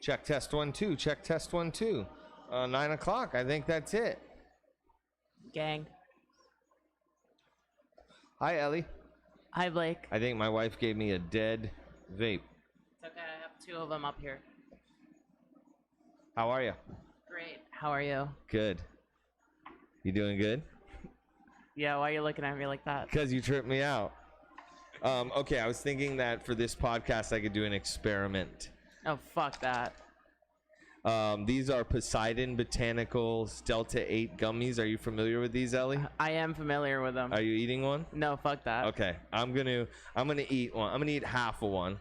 Check test 1 2. Check test 1 2. 9 o'clock. I think that's it. Gang. Hi, Ellie. Hi, Blake. I think my wife gave me a dead vape. It's okay. I have 2 of them up here. How are you? Great. How are you? Good. You doing good? Yeah, why are you looking at me like that? Because you tripped me out. Okay, I was thinking that for this podcast I could do an experiment. Oh, fuck that. These are Poseidon Botanicals Delta 8 gummies. Are you familiar with these, Ellie? I am familiar with them. Are you eating one? No, fuck that. Okay, I'm gonna eat one. I'm gonna eat half of one,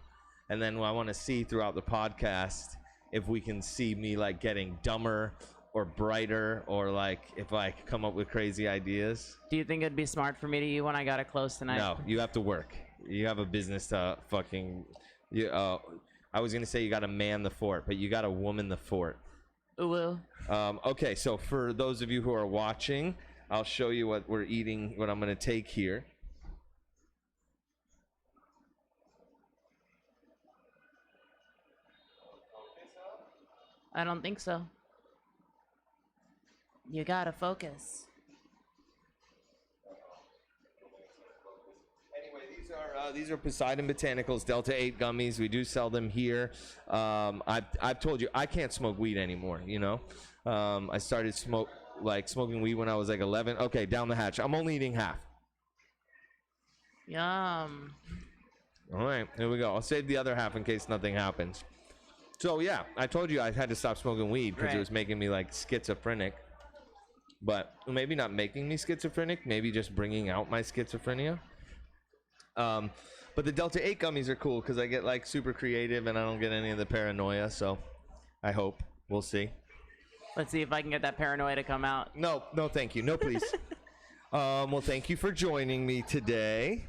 and then I want to see throughout the podcast if we can see me like getting dumber or brighter, or like if I come up with crazy ideas. Do you think it'd be smart for me to eat when I got it close tonight? No, you have to work. You have a business to fucking. I was gonna say you gotta man the fort, but you gotta woman the fort. Ooh. Okay, so for those of you who are watching, I'll show you what we're eating, what I'm gonna take here. I don't think so. You gotta focus. These are Poseidon Botanicals Delta 8 gummies. We do sell them here. I've told you I can't smoke weed anymore. You know, I started smoking weed when I was like 11. Okay, down the hatch. I'm only eating half. Yum. All right, here we go. I'll save the other half in case nothing happens. So yeah, I told you I had to stop smoking weed because it was making me like schizophrenic. But maybe not making me schizophrenic, maybe just bringing out my schizophrenia. But the Delta 8 gummies are cool because I get like super creative and I don't get any of the paranoia. So I hope. We'll see. Let's see if I can get that paranoia to come out. No, thank you. No, please. Well, thank you for joining me today.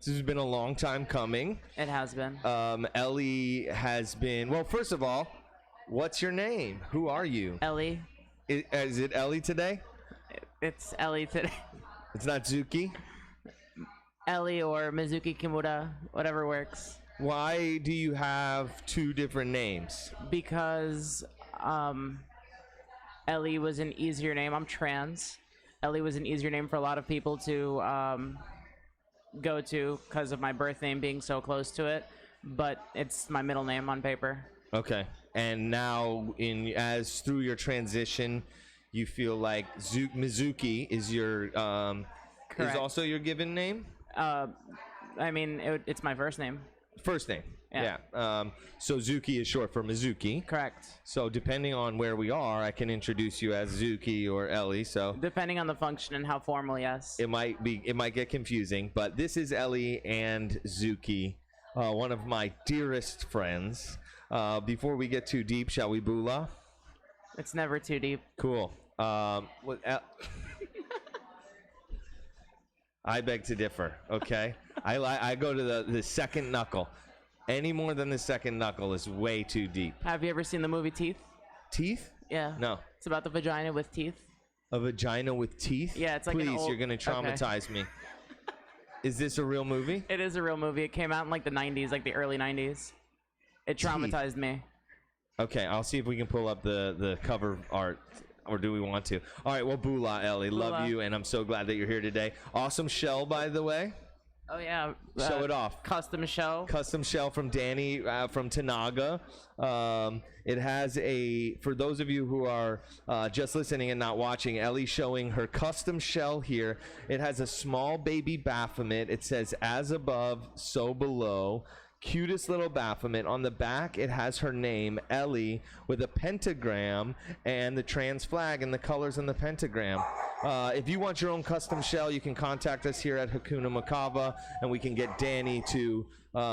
This has been a long time coming. It has been. Ellie has been... Well, first of all, what's your name? Who are you? Ellie. Is it Ellie today? It's Ellie today. It's not Zuki? Ellie or Mizuki Kimura, whatever works. Why do you have 2 different names? Because Ellie was an easier name. I'm trans. Ellie was an easier name for a lot of people to go to because of my birth name being so close to it. But it's my middle name on paper. Okay. And now, through your transition, you feel like Mizuki is your is also your given name? I mean, it's my first name. First name. Yeah. So Zuki is short for Mizuki. Correct. So depending on where we are, I can introduce you as Zuki or Ellie. So depending on the function and how formal, yes. It might get confusing, but this is Ellie and Zuki, one of my dearest friends. Before we get too deep, shall we boola? It's never too deep. Cool. I beg to differ. Okay, I go to the second knuckle. Any more than the second knuckle is way too deep. Have you ever seen the movie Teeth? Teeth? Yeah. No. It's about the vagina with teeth. A vagina with teeth? Yeah, it's like Please, you're gonna traumatize me. Is this a real movie? It is a real movie. It came out in like the 90s, like the early 90s. It traumatized me. Okay, I'll see if we can pull up the cover art. Or do we want to? All right, well, Bula, Ellie. Bula. Love you, and I'm so glad that you're here today. Awesome shell, by the way. Oh, yeah. Show it off. Custom shell. Custom shell from Danny from Tanaga. It has for those of you who are just listening and not watching, Ellie showing her custom shell here. It has a small baby Baphomet. It says, as above, so below. Cutest little Baphomet. On the back, it has her name, Ellie, with a pentagram and the trans flag and the colors in the pentagram. If you want your own custom shell, you can contact us here at Hakuna Makava, and we can get Danny to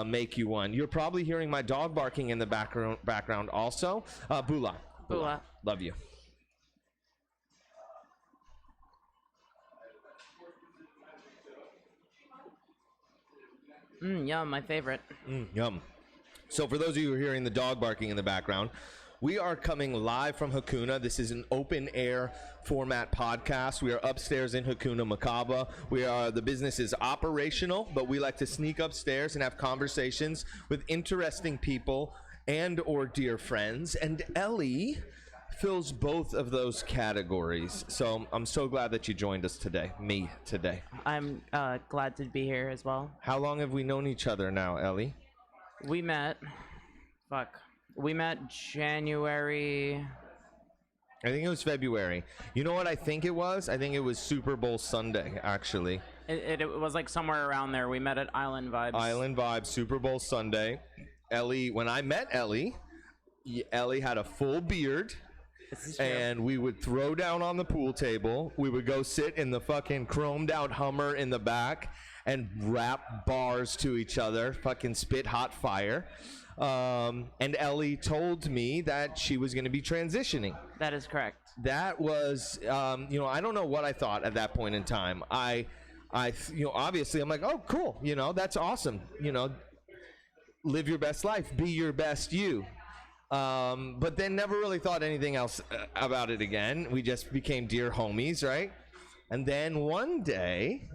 make you one. You're probably hearing my dog barking in the background also. Bula. Bula. Love you. Yum, my favorite. Yum. So for those of you who are hearing the dog barking in the background, we are coming live from Hakuna. This is an open air format podcast. We are upstairs in Hakuna Makaba. The business is operational, but we like to sneak upstairs and have conversations with interesting people and or dear friends. And Ellie fills both of those categories. So I'm so glad that you joined us today. I'm glad to be here as well. How long have we known each other now, Ellie? We met January. I think it was February. You know what I think it was? I think it was Super Bowl Sunday, actually. It was like somewhere around there. We met at Island Vibes. Island Vibes, Super Bowl Sunday. Ellie, when I met Ellie, Ellie had a full beard. This is true. And we would throw down on the pool table. We would go sit in the fucking chromed out Hummer in the back and rap bars to each other, fucking spit hot fire. And Ellie told me that she was going to be transitioning. That is correct. That was, I don't know what I thought at that point in time. Obviously I'm like, oh, cool. That's awesome. Live your best life, be your best you. But then never really thought anything else about it again. We just became dear homies, right? And then one day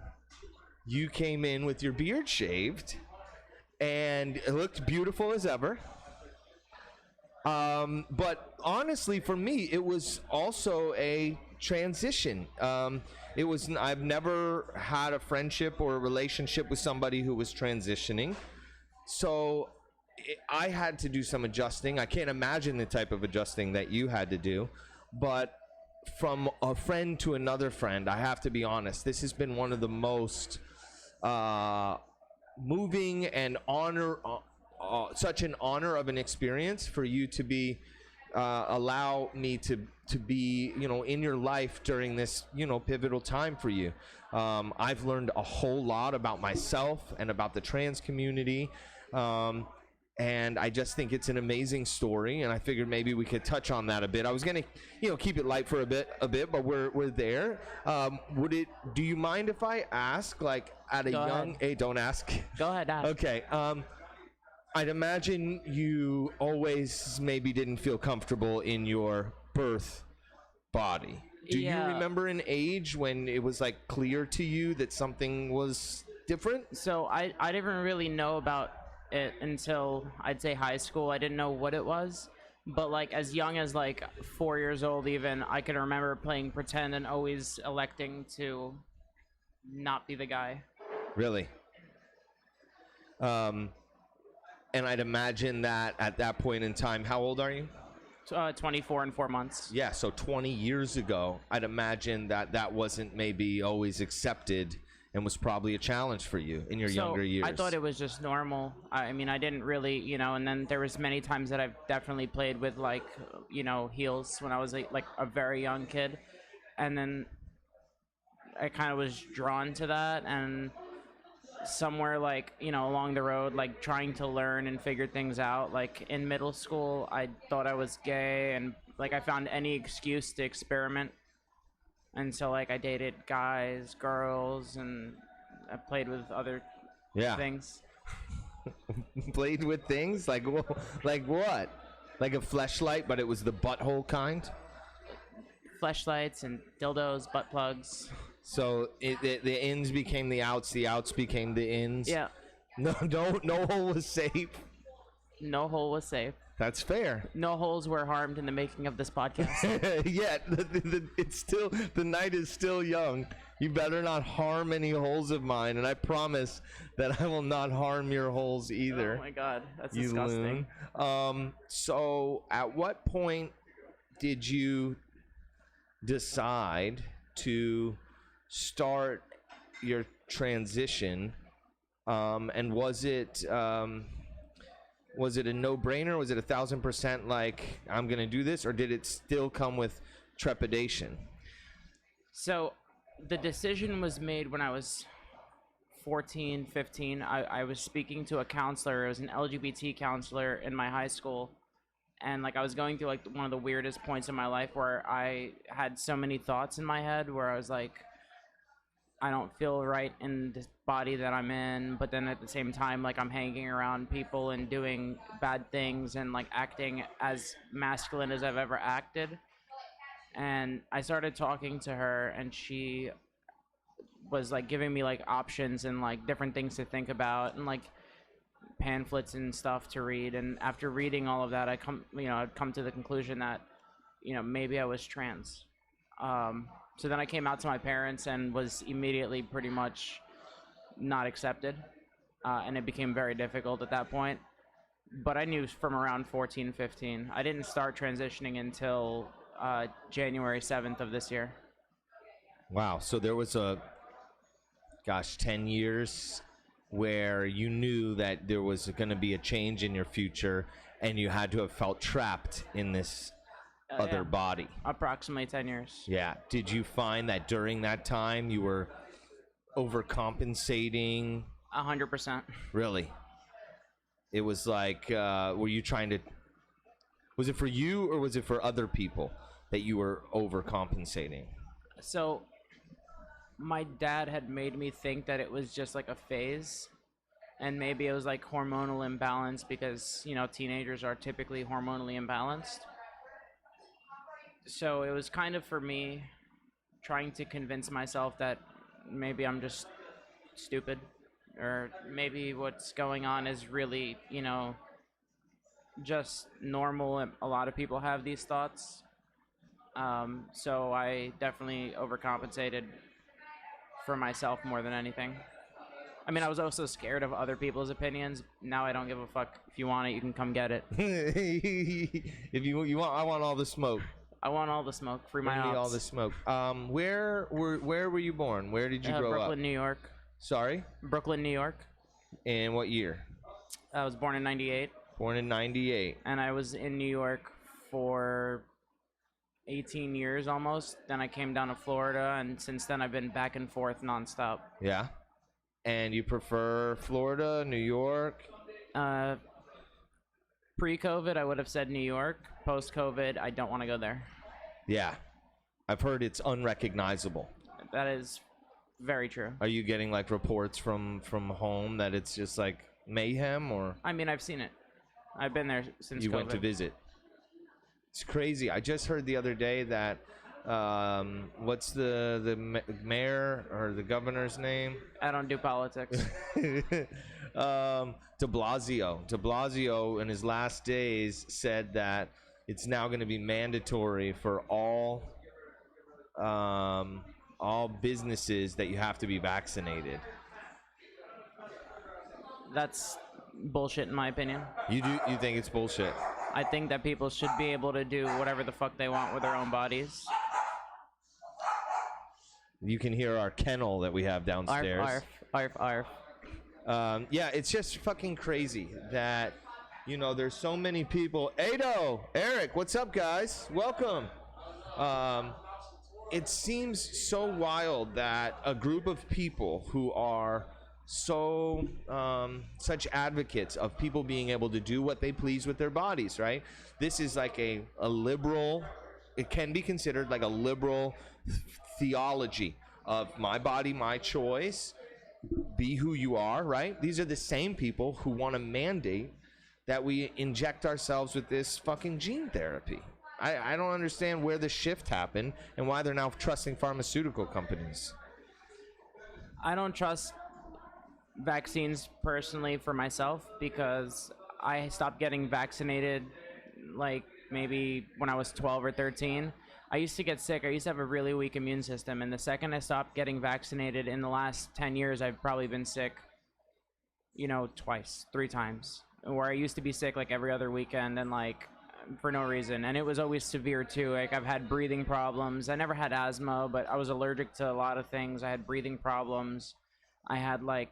you came in with your beard shaved and it looked beautiful as ever. But honestly, for me, it was also a transition. I've never had a friendship or a relationship with somebody who was transitioning. So I had to do some adjusting. I can't imagine the type of adjusting that you had to do. But from a friend to another friend, I have to be honest, this has been one of the most moving and such an honor of an experience for you to be allow me to be in your life during this pivotal time for you. I've learned a whole lot about myself and about the trans community, and I just think it's an amazing story, and I figured maybe we could touch on that a bit. I was gonna keep it light for a bit, but we're there. Do you mind if I ask, like, at a young age? Don't ask. Go ahead, ask. Okay. I'd imagine you always maybe didn't feel comfortable in your birth body. Do you remember an age when it was like clear to you that something was different? So I didn't really know about it until I'd say high school. I didn't know what it was, but like as young as like 4 years old, even I can remember playing pretend and always electing to not be the guy. Really? And I'd imagine that at that point in time, how old are you? 24 and 4 months. Yeah, so 20 years ago, I'd imagine that wasn't maybe always accepted and was probably a challenge for you in your younger years. I thought it was just normal. I mean, I didn't really, and then there was many times that I've definitely played with like, heels when I was like a very young kid. And then I kind of was drawn to that, and somewhere like along the road, like trying to learn and figure things out, like in middle school I thought I was gay, and like I found any excuse to experiment, and so like I dated guys, girls, and I played with other things. Played with things like what? Like a fleshlight, but it was the butthole kind? Fleshlights and dildos, butt plugs. So the ins became the outs became the ins. Yeah. No hole was safe. No hole was safe. That's fair. No holes were harmed in the making of this podcast. Yeah, it's still, the night is still young. You better not harm any holes of mine, and I promise that I will not harm your holes either. Oh my god, that's disgusting. Loon. So at what point did you decide to start your transition, and was it a no-brainer? Was it 1,000% like, I'm gonna do this, or did it still come with trepidation? So the decision was made when I was 14, 15. I was speaking to a counselor. It was an LGBT counselor in my high school, and like I was going through like one of the weirdest points in my life where I had so many thoughts in my head where I was like, I don't feel right in this body that I'm in, but then at the same time, like I'm hanging around people and doing bad things and like acting as masculine as I've ever acted. And I started talking to her, and she was like giving me like options and like different things to think about, and like pamphlets and stuff to read, and after reading all of that, I'd come to the conclusion that, maybe I was trans. So then I came out to my parents and was immediately pretty much not accepted, and it became very difficult at that point. But I knew from around 14, 15. I didn't start transitioning until January 7th of this year. Wow. So there was 10 years where you knew that there was going to be a change in your future, and you had to have felt trapped in this other body. Approximately 10 years. Yeah. Did you find that during that time you were overcompensating? 100%. Really? It was like, were you trying to... Was it for you, or was it for other people that you were overcompensating? So my dad had made me think that it was just like a phase, and maybe it was like hormonal imbalance, because teenagers are typically hormonally imbalanced. So it was kind of for me trying to convince myself that maybe I'm just stupid, or maybe what's going on is really just normal, and a lot of people have these thoughts. So I definitely overcompensated for myself more than anything. I mean, I was also scared of other people's opinions. Now I don't give a fuck. If you want it, you can come get it. If you want, I want all the smoke. I want all the smoke. Free my Bring me ops. all the smoke. Where were you born? Where did you grow up? Brooklyn, New York. Sorry? Brooklyn, New York. In what year? I was born in 98. Born in 98. And I was in New York for 18 years almost. Then I came down to Florida, and since then I've been back and forth nonstop. Yeah. And you prefer Florida, New York? Pre-COVID, I would have said New York. Post-COVID, I don't want to go there. Yeah. I've heard it's unrecognizable. That is very true. Are you getting like reports from home that it's just like mayhem, or? I mean, I've seen it. I've been there since you COVID. went to visit. It's crazy. I just heard the other day that what's the mayor or the governor's name? I don't do politics. De Blasio in his last days said that it's now going to be mandatory for all businesses that you have to be vaccinated. That's bullshit in my opinion. You think it's bullshit? I think that people should be able to do whatever the fuck they want with their own bodies. You can hear our kennel that we have downstairs. Arf, arf, arf, arf. Yeah, it's just fucking crazy that, there's so many people. Ado, Eric, what's up, guys? Welcome. It seems so wild that a group of people who are such advocates of people being able to do what they please with their bodies, right? This is like a liberal, it can be considered like a liberal theology of my body, my choice, be who you are, right? These are the same people who want to mandate that we inject ourselves with this fucking gene therapy. I don't understand where the shift happened and why they're now trusting pharmaceutical companies. I don't trust vaccines personally for myself, because I stopped getting vaccinated like maybe when I was 12 or 13. I used to get sick. I used to have a really weak immune system, and the second I stopped getting vaccinated in the last 10 years, I've probably been sick, twice, 3 times, where I used to be sick like every other weekend and like for no reason, and it was always severe too. Like, I've had breathing problems. I never had asthma, but I was allergic to a lot of things. I had breathing problems. I had like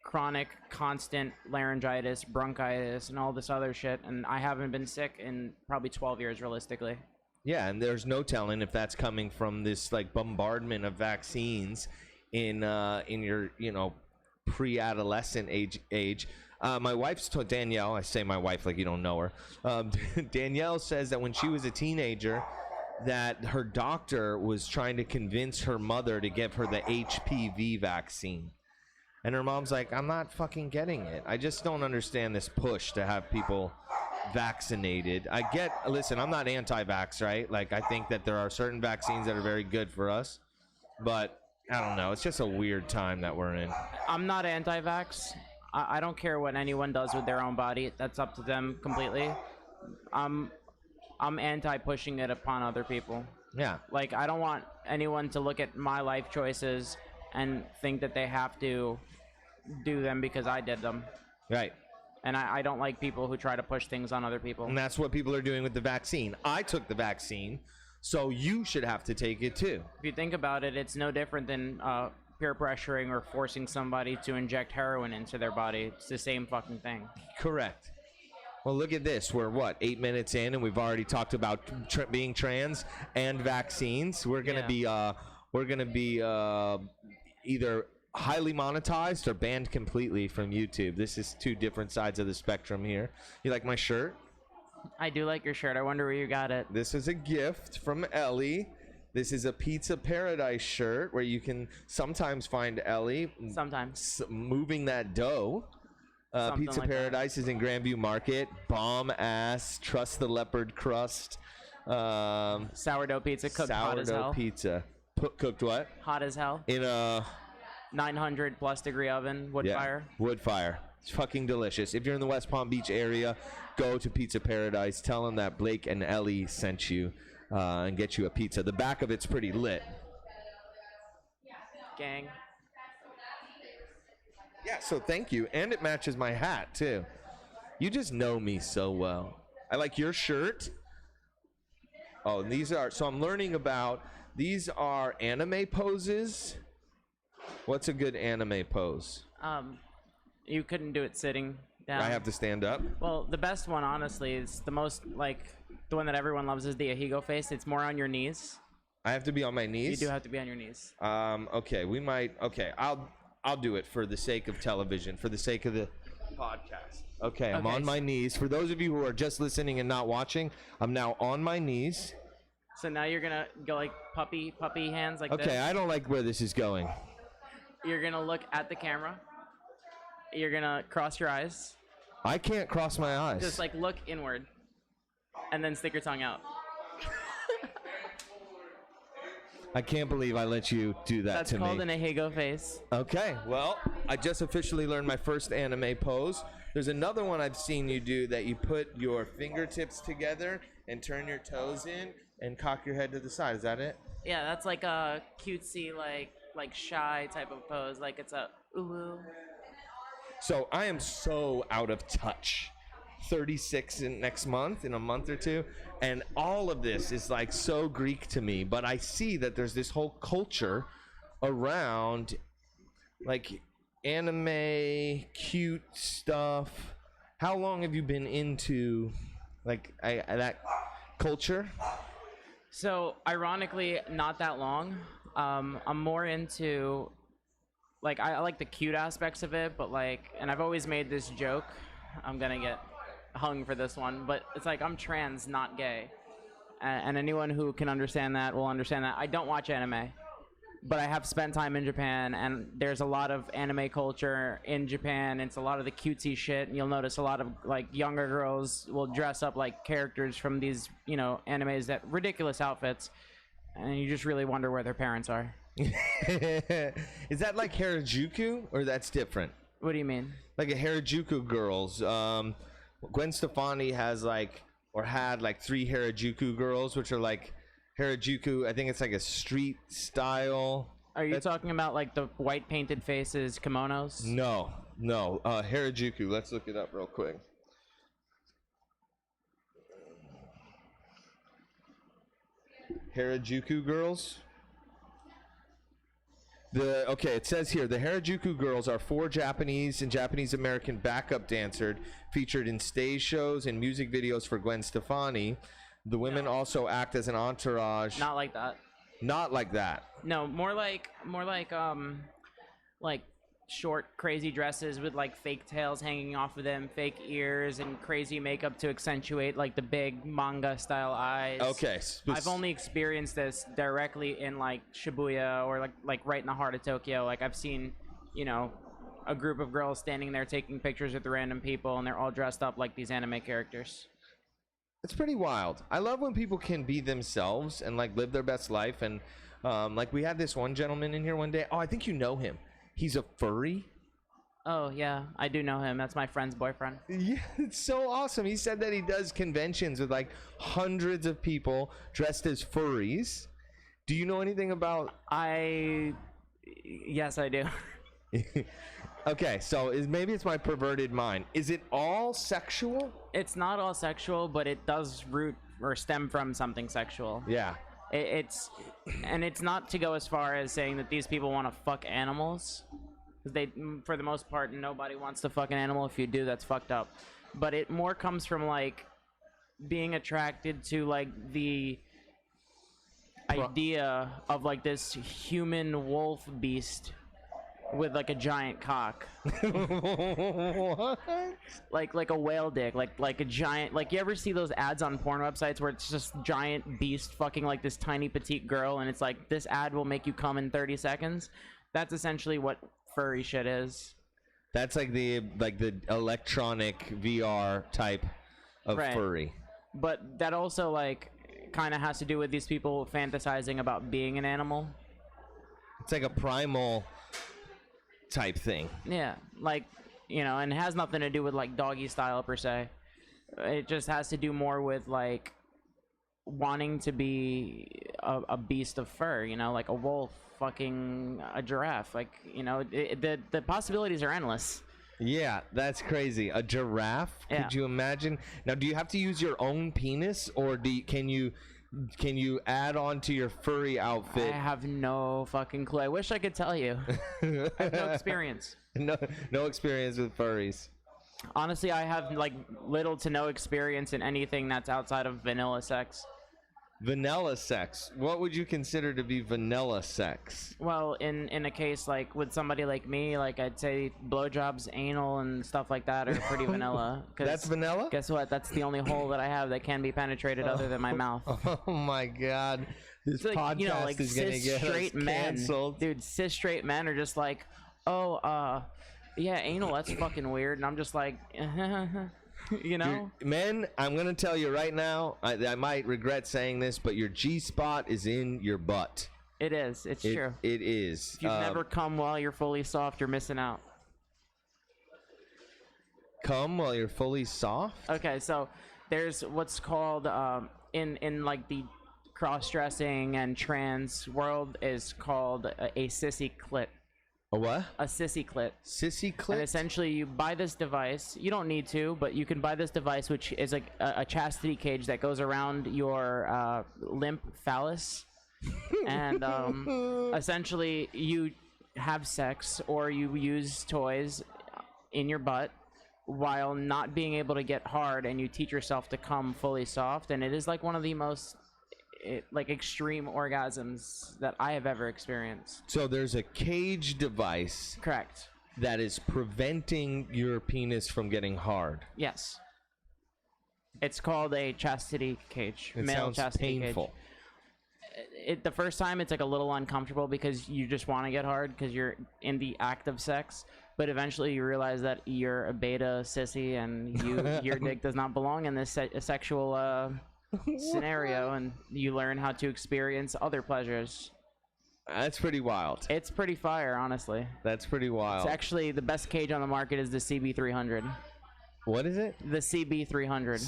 chronic constant laryngitis, bronchitis, and all this other shit, and I haven't been sick in probably 12 years realistically. Yeah, and there's no telling if that's coming from this like bombardment of vaccines in your pre-adolescent age. My wife's Danielle. I say my wife like you don't know her. Danielle says that when she was a teenager, that her doctor was trying to convince her mother to give her the HPV vaccine. And her mom's like, I'm not fucking getting it. I just don't understand this push to have people vaccinated. Listen, I'm not anti-vax, right? Like, I think that there are certain vaccines that are very good for us. But, I don't know. It's just a weird time that we're in. I'm not anti-vax. I don't care what anyone does with their own body. That's up to them completely. I'm anti pushing it upon other people. Yeah. Like, I don't want anyone to look at my life choices and think that they have to do them because I did them. Right. And I don't like people who try to push things on other people. And that's what people are doing with the vaccine. I took the vaccine, so you should have to take it too. If you think about it, it's no different than peer pressuring or forcing somebody to inject heroin into their body. It's the same fucking thing. Correct. Well, look at this. We're, 8 minutes in, and we've already talked about being trans and vaccines. We're going to be either highly monetized or banned completely from YouTube. This is two different sides of the spectrum here. You like my shirt? I do like your shirt. I wonder where you got it. This is a gift from Ellie. This is a Pizza Paradise shirt where you can sometimes find Ellie moving that dough. Pizza like Paradise is in Grandview Market. Bomb ass, trust the leopard crust. Sourdough pizza cooked hot as hell. Sourdough pizza. Cooked what? Hot as hell. In a 900 plus degree oven, wood fire. Wood fire. It's fucking delicious. If you're in the West Palm Beach area, go to Pizza Paradise. Tell them that Blake and Ellie sent you and get you a pizza. The back of it's pretty lit. Gang. Yeah, so thank you. And it matches my hat, too. You just know me so well. I like your shirt. Oh, and these are, so I'm learning about, these are anime poses. What's a good anime pose? You couldn't do it sitting down. I have to stand up? Well, the best one, honestly, is the most, like, the one that everyone loves is the Ahigo face. It's more on your knees. I have to be on my knees? You do have to be on your knees. Okay, I'll do it for the sake of television, for the sake of the podcast. Okay, I'm on my knees. For those of you who are just listening and not watching, I'm now on my knees. So now you're gonna go like puppy hands like this. Okay, I don't like where this is going. You're gonna look at the camera. You're gonna cross your eyes. I can't cross my eyes. Just like look inward, and then stick your tongue out. I can't believe I let you do that to me. That's called an Ahigo face. Okay, well, I just officially learned my first anime pose. There's another one I've seen you do that you put your fingertips together and turn your toes in and cock your head to the side. Is that it? Yeah, that's like a cutesy, like shy type of pose. Like it's a ooh. So I am so out of touch. 36 next month, in a month or two, and all of this is like so Greek to me, but I see that there's this whole culture around like anime, cute stuff. How long have you been into like that culture? So ironically, not that long. I'm more into like I like the cute aspects of it, but like, and I've always made this joke. I'm gonna get hung for this one, but it's like I'm trans, not gay, and anyone who can understand that will understand that. I don't watch anime, but I have spent time in Japan, and there's a lot of anime culture in Japan. It's a lot of the cutesy shit, and you'll notice a lot of like younger girls will dress up like characters from these, animes, that ridiculous outfits, and you just really wonder where their parents are. Is that like Harajuku, or that's different? What do you mean? Like a Harajuku Girls. Gwen Stefani has had 3 Harajuku Girls, which are like Harajuku. I think it's like a street style. Are you talking about like the white painted faces kimonos? No. Harajuku. Let's look it up real quick. Harajuku Girls. It says here, the Harajuku Girls are 4 Japanese and Japanese American backup dancers featured in stage shows and music videos for Gwen Stefani. The women also act as an entourage. Not like that. Not like that. No, more like short, crazy dresses with like fake tails hanging off of them, fake ears, and crazy makeup to accentuate like the big manga style eyes. Okay. I've only experienced this directly in like Shibuya or like right in the heart of Tokyo. Like I've seen, a group of girls standing there taking pictures with random people, and they're all dressed up like these anime characters. It's pretty wild. I love when people can be themselves and like live their best life. And like we had this one gentleman in here one day. Oh, I think you know him. He's a furry. Oh yeah, I do know him. That's my friend's boyfriend. Yeah, it's so awesome. He said that he does conventions with like hundreds of people dressed as furries. Do you know anything about? Yes, I do. Okay, so maybe it's my perverted mind. Is it all sexual? It's not all sexual, but it does root or stem from something sexual. Yeah. It's not to go as far as saying that these people want to fuck animals. They, for the most part, nobody wants to fuck an animal. If you do, that's fucked up. But it more comes from like being attracted to like the idea of like this human wolf beast with like a giant cock. What? like a whale dick, like a giant, like you ever see those ads on porn websites where it's just giant beast fucking like this tiny petite girl and it's like this ad will make you come in 30 seconds? That's essentially what furry shit is. That's like the electronic VR type of Right. furry. But that also like kind of has to do with these people fantasizing about being an animal. It's like a primal type thing. Yeah, like, you know, and it has nothing to do with like doggy style per se. It just has to do more with like wanting to be a beast of fur, you know, like a wolf fucking a giraffe. Like, you know, the possibilities are endless. Yeah, that's crazy. A giraffe? Yeah. Could you imagine? Now, do you have to use your own penis, or can you add on to your furry outfit? I have no fucking clue. I wish I could tell you. I have no experience. No experience with furries. Honestly, I have like little to no experience in anything that's outside of vanilla sex. Vanilla sex. What would you consider to be vanilla sex? Well, in a case like with somebody like me, like I'd say blowjobs, anal, and stuff like that are pretty vanilla. 'Cause That's vanilla? Guess what? That's the only hole that I have that can be penetrated other than my mouth. Oh my god. This It's like, podcast you know, like is gonna cis get straight us men, canceled. dude. Cis straight men are just like, oh, yeah, anal. That's fucking weird, and I'm just like, you know. Men, I'm gonna tell you right now. I might regret saying this, but your G spot is in your butt. It is. It's true. It is. If you've never come while you're fully soft, you're missing out. Come while you're fully soft? Okay, so there's what's called in like the cross-dressing and trans world is called a sissy clit. A what? A sissy clit. Sissy And clit? essentially, you buy this device. You don't need to, but you can buy this device, which is like a chastity cage that goes around your limp phallus. And essentially, you have sex or you use toys in your butt while not being able to get hard, and you teach yourself to come fully soft. And it is like one of the most like extreme orgasms that I have ever experienced. So there's a cage device Correct. that is preventing your penis from getting hard. Yes. It's called a chastity cage. It male sounds chastity painful. cage. The first time it's like a little uncomfortable because you just want to get hard because you're in the act of sex, but eventually you realize that you're a beta sissy and your dick does not belong in this sexual scenario, and you learn how to experience other pleasures. That's pretty wild. It's pretty fire, honestly. That's pretty wild. It's actually the best cage on the market is the CB300. What is it? The CB300.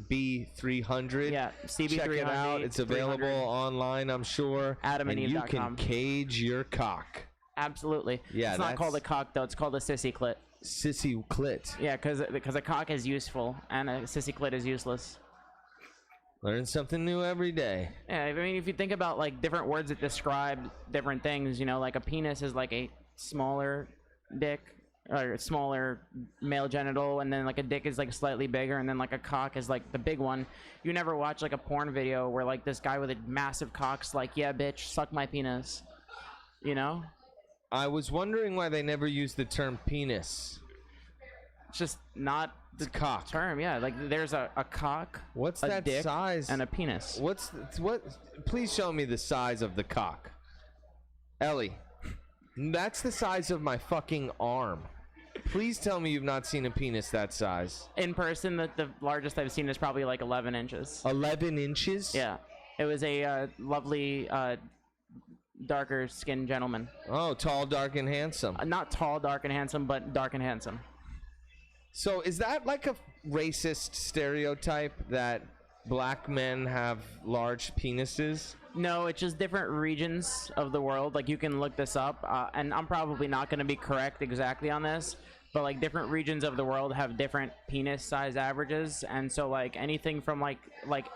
CB300. Yeah, CB300. Check it out. It's available 300. online, I'm sure. And you can AdamandEve.com. cage your cock. Absolutely. Yeah, it's not that's- called a cock though. It's called a sissy clit. Sissy clit. Yeah, because a cock is useful and a sissy clit is useless. Learn something new every day. Yeah, I mean, if you think about like different words that describe different things, you know, like a penis is like a smaller dick or a smaller male genital, and then like a dick is like slightly bigger, and then like a cock is like the big one. You never watch like a porn video where like this guy with a massive cock's like, yeah, bitch, suck my penis. You know? I was wondering why they never used the term penis. It's just not the It's cock. term. Yeah, like there's a cock, What's a that dick, size? and a penis. What? Please show me the size of the cock. Ellie, that's the size of my fucking arm. Please tell me you've not seen a penis that size. In person, the largest I've seen is probably like 11 inches. 11 inches? Yeah. It was a lovely darker skinned gentleman. Oh, tall, dark, and handsome. Not tall, dark, and handsome, but dark and handsome. So is that like a racist stereotype that black men have large penises? No, it's just different regions of the world. Like, you can look this up, and I'm probably not going to be correct exactly on this, but like different regions of the world have different penis size averages, and so like anything from like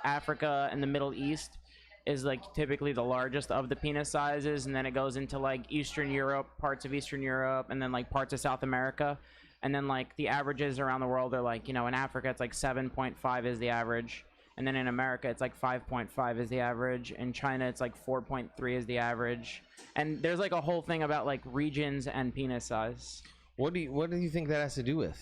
Africa and the Middle East is like typically the largest of the penis sizes, and then it goes into like Eastern Europe, parts of Eastern Europe, and then like parts of South America, and then like the averages around the world are like, in Africa it's like 7.5 is the average. And then in America, it's like 5.5 is the average. In China, it's like 4.3 is the average. And there's like a whole thing about like regions and penis size. What do you think that has to do with?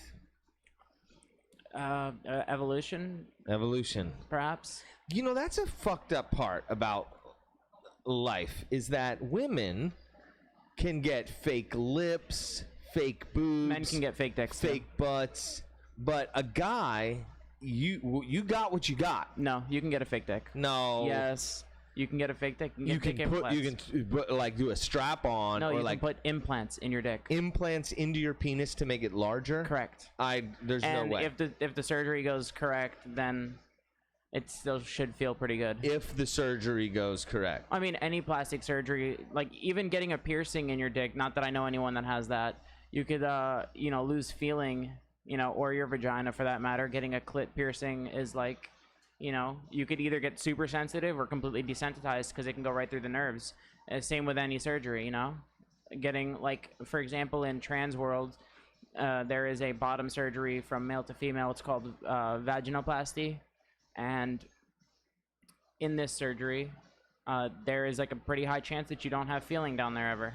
Evolution, Evolution. perhaps. That's a fucked up part about life, is that women can get fake lips, fake boobs. Men can get fake dicks. Fake butts. But a guy... You got what you got. No, you can get a fake dick. No. Yes, you can get a fake dick. You can like do a strap on. No, or you like can put implants in your dick. Implants into your penis to make it larger. Correct. There's and no way. if the surgery goes correct, then it still should feel pretty good. If the surgery goes correct. I mean, any plastic surgery, like even getting a piercing in your dick. Not that I know anyone that has that. You could lose feeling. Or your vagina for that matter. Getting a clit piercing is like, you could either get super sensitive or completely desensitized because it can go right through the nerves. Same with any surgery, Getting, like, for example, in trans world, there is a bottom surgery from male to female. It's called vaginoplasty. And in this surgery, there is like a pretty high chance that you don't have feeling down there ever.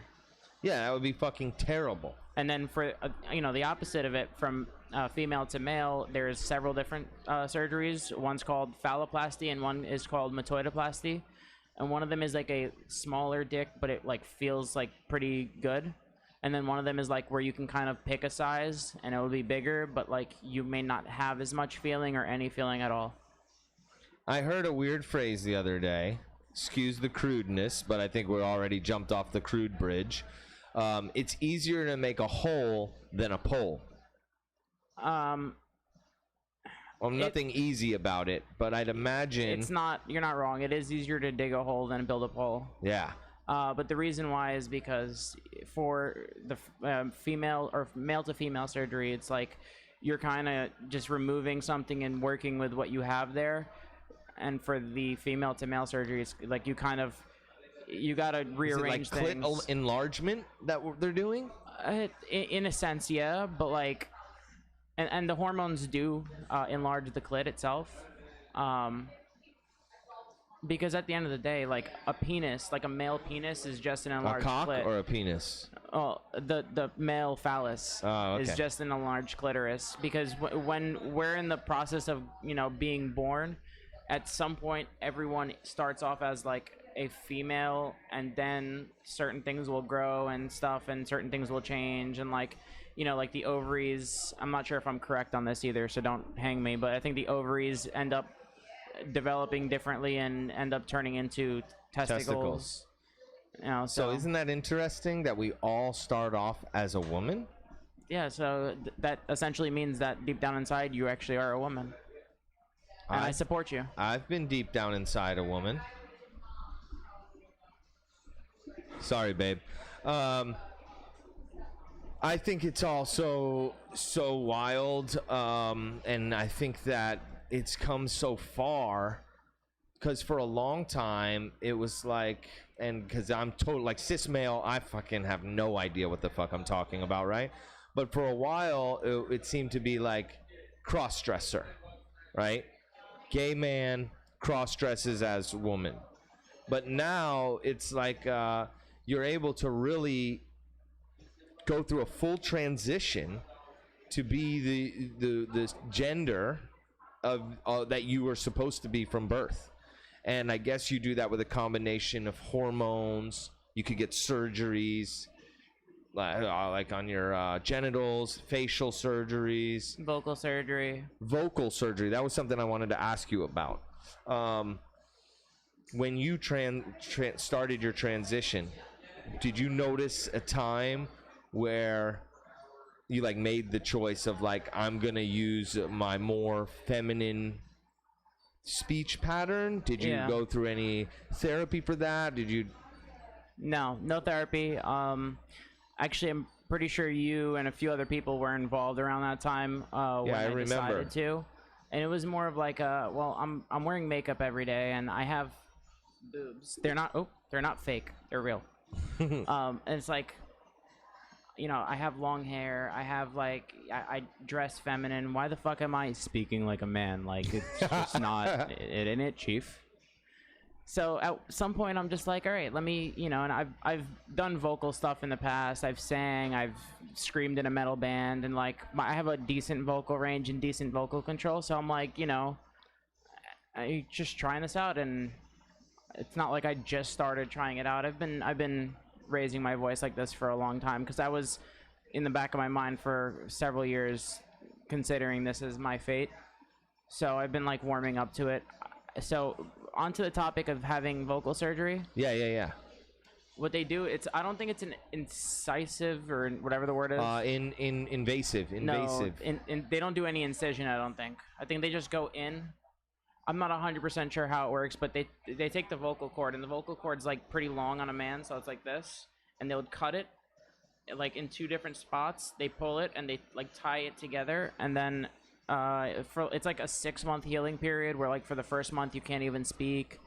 Yeah, that would be fucking terrible. And then for, the opposite of it, from female to male, there's several different surgeries. One's called phalloplasty and one is called metoidoplasty. And one of them is like a smaller dick, but it like feels like pretty good. And then one of them is like where you can kind of pick a size and it will be bigger, but like you may not have as much feeling or any feeling at all. I heard a weird phrase the other day. Excuse the crudeness, but I think we're already jumped off the crude bridge. It's easier to make a hole than a pole. Well, nothing easy about it, but I'd imagine... It's not... You're not wrong. It is easier to dig a hole than build a pole. Yeah. But the reason why is because for the female or male to female surgery, it's like you're kind of just removing something and working with what you have there. And for the female to male surgery, it's like you kind of... You gotta rearrange is it like things. Clit enlargement that they're doing? In a sense, yeah, but like, and the hormones do enlarge the clit itself, because at the end of the day, like a penis, like a male penis, is just an enlarged clit. A cock clit. or a penis? Oh, the male phallus is just an enlarged clitoris. Because when we're in the process of being born, at some point everyone starts off as like a female, and then certain things will grow and stuff, and certain things will change, and like like the ovaries, I'm not sure if I'm correct on this either, so don't hang me, but I think the ovaries end up developing differently and end up turning into testicles. So isn't that interesting that we all start off as a woman? Yeah, so that essentially means that deep down inside you actually are a woman, and I support you. I've been deep down inside a woman. Sorry, babe. I think it's all so wild, and I think that it's come so far, because for a long time it was like, and because I'm total like cis male, I fucking have no idea what the fuck I'm talking about, right? But for a while it seemed to be like cross-dresser, right? Gay man cross-dresses as woman. But now it's like you're able to really go through a full transition to be the gender of that you were supposed to be from birth. And I guess you do that with a combination of hormones. You could get surgeries like on your genitals, facial surgeries, vocal surgery. That was something I wanted to ask you about. when you started your transition, did you notice a time where you like made the choice of like, I'm gonna use my more feminine speech pattern? Did you go through any therapy for that? Did you? No therapy. Actually, I'm pretty sure you and a few other people were involved around that time when I remember. decided to. And it was more of like well, I'm wearing makeup every day, and I have boobs. They're not fake. They're real. And it's like, you know, I have long hair. I have like, I dress feminine. Why the fuck am I speaking like a man? Like, it's just not it in it, chief. So at some point, I'm just like, all right, let me, you know, and I've done vocal stuff in the past. I've sang, I've screamed in a metal band, and like, I have a decent vocal range and decent vocal control. So I'm like, you know, I just trying this out, and it's not like I just started trying it out. I've been raising my voice like this for a long time, because I was in the back of my mind for several years considering this as my fate. So I've been like warming up to it. So onto the topic of having vocal surgery. Yeah. What they do, I don't think it's an incisive or whatever the word is. Invasive. No, they don't do any incision, I don't think. I think they just go in. I'm not 100% sure how it works, but they take the vocal cord, and the vocal cord's like pretty long on a man, so it's like this, and they would cut it like in two different spots. They pull it and they like tie it together, and then it's like a 6-month healing period where like for the first month you can't even speak,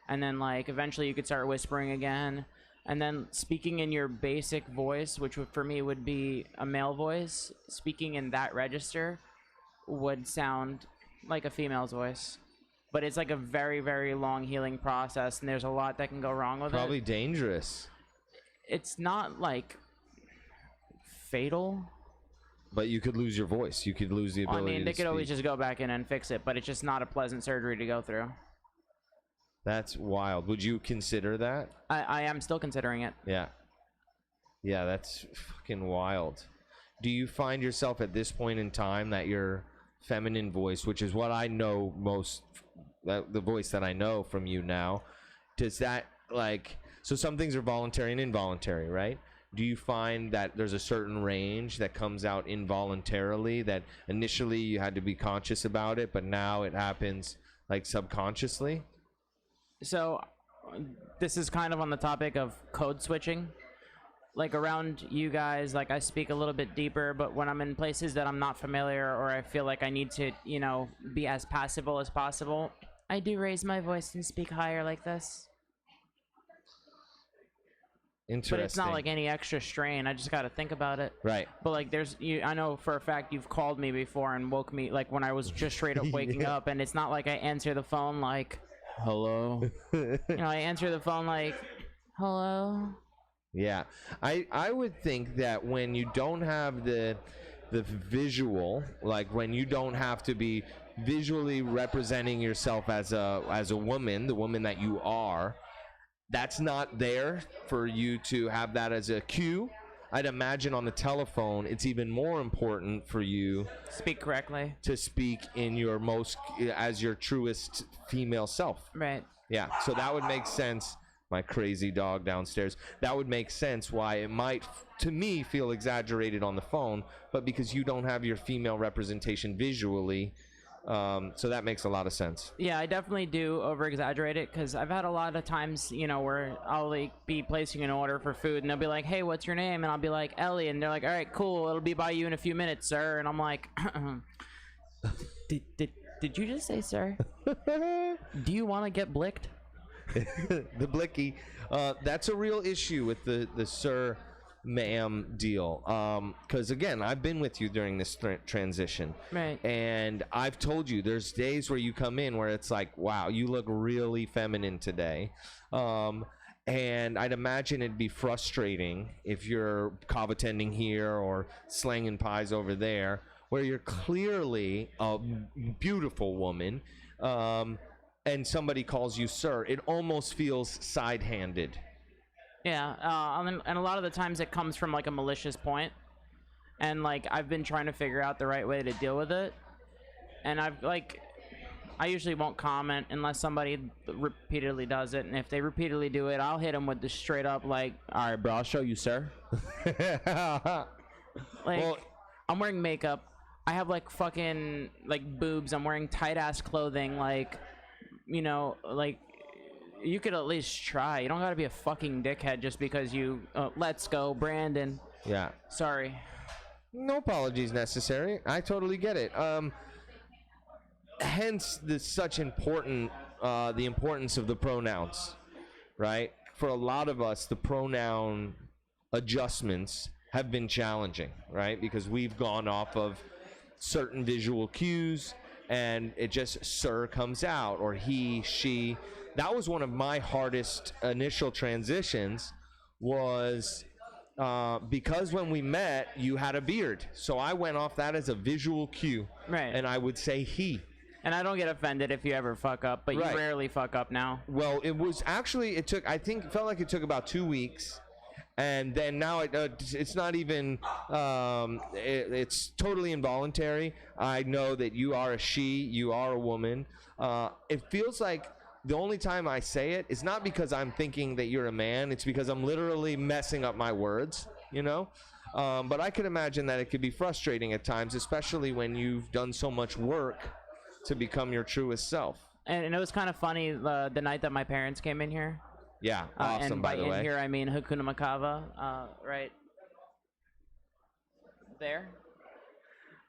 and then like eventually you could start whispering again, and then speaking in your basic voice, which for me would be a male voice, speaking in that register would sound like a female's voice. But it's like a very, very long healing process, and there's a lot that can go wrong with it. Probably dangerous. It's not like fatal. But you could lose your voice. You could lose the ability to speak. I mean, they could always just go back in and fix it, but it's just not a pleasant surgery to go through. That's wild. Would you consider that? I am still considering it. Yeah. Yeah, that's fucking wild. Do you find yourself at this point in time that your feminine voice, which is what I know most, the voice that I know from you now, does that like, so some things are voluntary and involuntary, right? Do you find that there's a certain range that comes out involuntarily that initially you had to be conscious about it, but now it happens like subconsciously? So this is kind of on the topic of code switching. Like around you guys, like I speak a little bit deeper, but when I'm in places that I'm not familiar or I feel like I need to, you know, be as passable as possible, I do raise my voice and speak higher like this. Interesting. But it's not like any extra strain. I just got to think about it. Right. But like I know for a fact you've called me before and woke me like when I was just straight up waking up, and it's not like I answer the phone like, hello. You know, I answer the phone like, hello. Yeah, I would think that when you don't have the visual, like when you don't have to be visually representing yourself as a woman, the woman that you are, that's not there for you to have that as a cue. I'd imagine on the telephone, it's even more important for you speak correctly, to speak in your as your truest female self. Right. Yeah, so that would make sense. My crazy dog downstairs. That would make sense why it might, to me, feel exaggerated on the phone, but because you don't have your female representation visually, so that makes a lot of sense. Yeah, I definitely do over-exaggerate it, because I've had a lot of times, you know, where I'll like be placing an order for food, and they'll be like, hey, what's your name? And I'll be like, Ellie, and they're like, all right, cool, it'll be by you in a few minutes, sir. And I'm like, did you just say sir? Do you want to get blicked? The blicky, that's a real issue with the sir ma'am deal, because again, I've been with you during this transition, right, and I've told you there's days where you come in where it's like, wow, you look really feminine today, and I'd imagine it'd be frustrating if you're kava tending here or slanging pies over there where you're clearly a beautiful woman, and somebody calls you sir. It almost feels side-handed. Yeah, and a lot of the times it comes from like a malicious point, and like I've been trying to figure out the right way to deal with it, and I've like I usually won't comment unless somebody repeatedly does it, and if they repeatedly do it, I'll hit them with the straight up like, all right, bro, I'll show you, sir. Like, Well, I'm wearing makeup. I have like fucking like boobs. I'm wearing tight ass clothing. Like, you know, like you could at least try. You don't gotta be a fucking dickhead just because you. Let's go, Brandon. yeah. Sorry. No apologies necessary. I totally get it. Hence such important the importance of the pronouns, right? For a lot of us, the pronoun adjustments have been challenging, right? Because we've gone off of certain visual cues and it just sir comes out, or he, she. That was one of my hardest initial transitions, was because when we met you had a beard, so I went off that as a visual cue, Right. and I would say he. And I don't get offended if you ever fuck up, but Right. you rarely fuck up now. Well, it was actually, it took, I think, it felt like it took about 2 weeks, and then now it's not even, it's totally involuntary. I know that you are a she, you are a woman. It feels like the only time I say it is not because I'm thinking that you're a man, it's because I'm literally messing up my words, you know? But I could imagine that it could be frustrating at times, especially when you've done so much work to become your truest self. And it was kind of funny the night that my parents came in here. Yeah, awesome, and by by the in way. here, I mean Hakuna Makava, right there.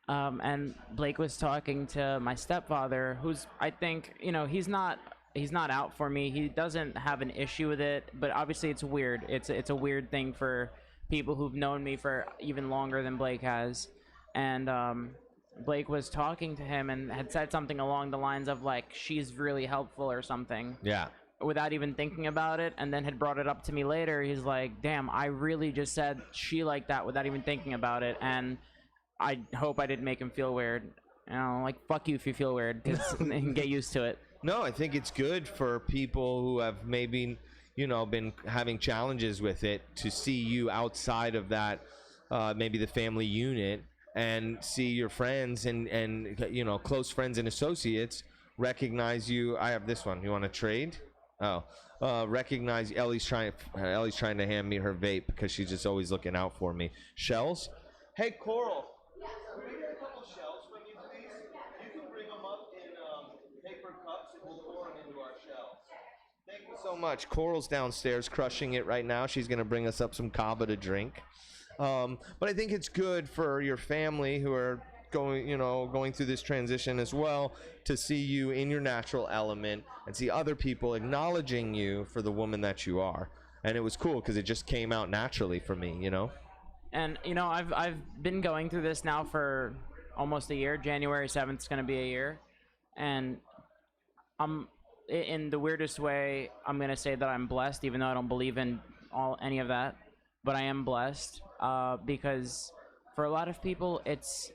And Blake was talking to my stepfather, who's, I think, you know, he's not out for me. He doesn't have an issue with it, but obviously it's weird. It's a weird thing for people who've known me for even longer than Blake has. And Blake was talking to him and had said something along the lines of like, she's really helpful or something. Yeah. Without even thinking about it, and then had brought it up to me later. He's like, damn, I really just said she like that without even thinking about it, and I hope I didn't make him feel weird. You know, like, fuck you if you feel weird, and get used to it. No, I think it's good for people who have maybe, you know, been having challenges with it to see you outside of that, maybe the family unit, and see your friends and you know, close friends and associates recognize you. I have this one. You want to trade? Oh, recognize Ellie's trying to hand me her vape because she's just always looking out for me. Shells? Hey, Coral. Can we get a couple shells from you, please? You can bring them up in paper cups and we'll pour them into our shells. Thank you so much. Coral's downstairs crushing it right now. She's going to bring us up some kava to drink. But I think it's good for your family who are going through this transition as well, to see you in your natural element and see other people acknowledging you for the woman that you are. And it was cool because it just came out naturally for me, you know? And, you know, I've been going through this now for almost a year. January 7th is going to be a year. And I'm, in the weirdest way, I'm going to say that I'm blessed, even though I don't believe in any of that. But I am blessed because for a lot of people, it's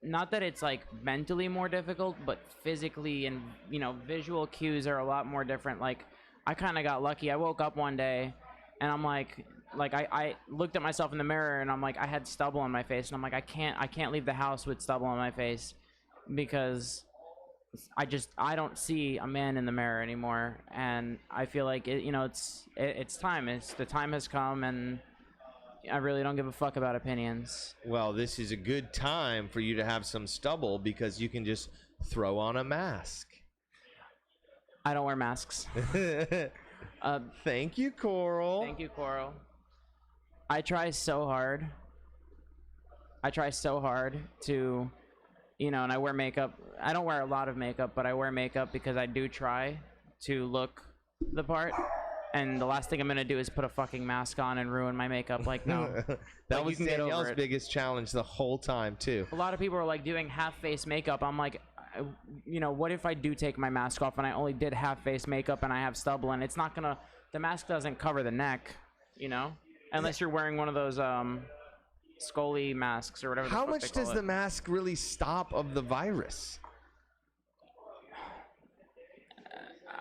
not that it's like mentally more difficult, but physically and, you know, visual cues are a lot more different. Like, I kind of got lucky. I woke up one day and I'm like I looked at myself in the mirror and I'm like, I had stubble on my face, and I'm like, I can't leave the house with stubble on my face because I don't see a man in the mirror anymore. And I feel like it's time. The time has come, and I really don't give a fuck about opinions. Well, this is a good time for you to have some stubble because you can just throw on a mask. I don't wear masks. Thank you, Coral. Thank you, Coral. I try so hard to, you know, and I wear makeup. I don't wear a lot of makeup, but I wear makeup because I do try to look the part. And the last thing I'm going to do is put a fucking mask on and ruin my makeup. Like, no. That was Danielle's biggest challenge the whole time, too. A lot of people are, like, doing half-face makeup. I'm like, you know, what if I do take my mask off and I only did half-face makeup and I have stubble, and it's not going to... The mask doesn't cover the neck, you know? Unless you're wearing one of those, Scully masks or whatever the How fuck much they call does it. the mask really stop of the virus?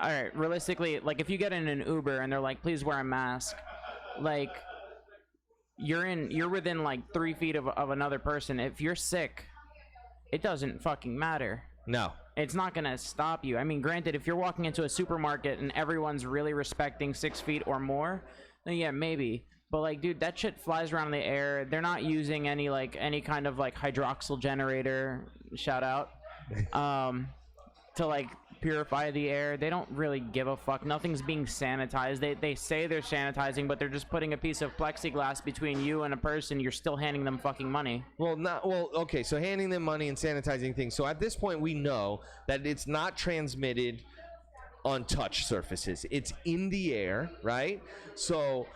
All right, realistically, like, if you get in an Uber and they're like, please wear a mask, like, you're within like 3 feet of another person. If you're sick, it doesn't fucking matter. No. It's not going to stop you. I mean, granted, if you're walking into a supermarket and everyone's really respecting 6 feet or more, then yeah, maybe. But like, dude, that shit flies around in the air. They're not using any kind of like hydroxyl generator, shout out, to like purify the air. They don't really give a fuck. Nothing's being sanitized. They say they're sanitizing, but they're just putting a piece of plexiglass between you and a person. You're still handing them fucking money. Okay, so handing them money and sanitizing things. So at this point, we know that it's not transmitted on touch surfaces. It's in the air, right? So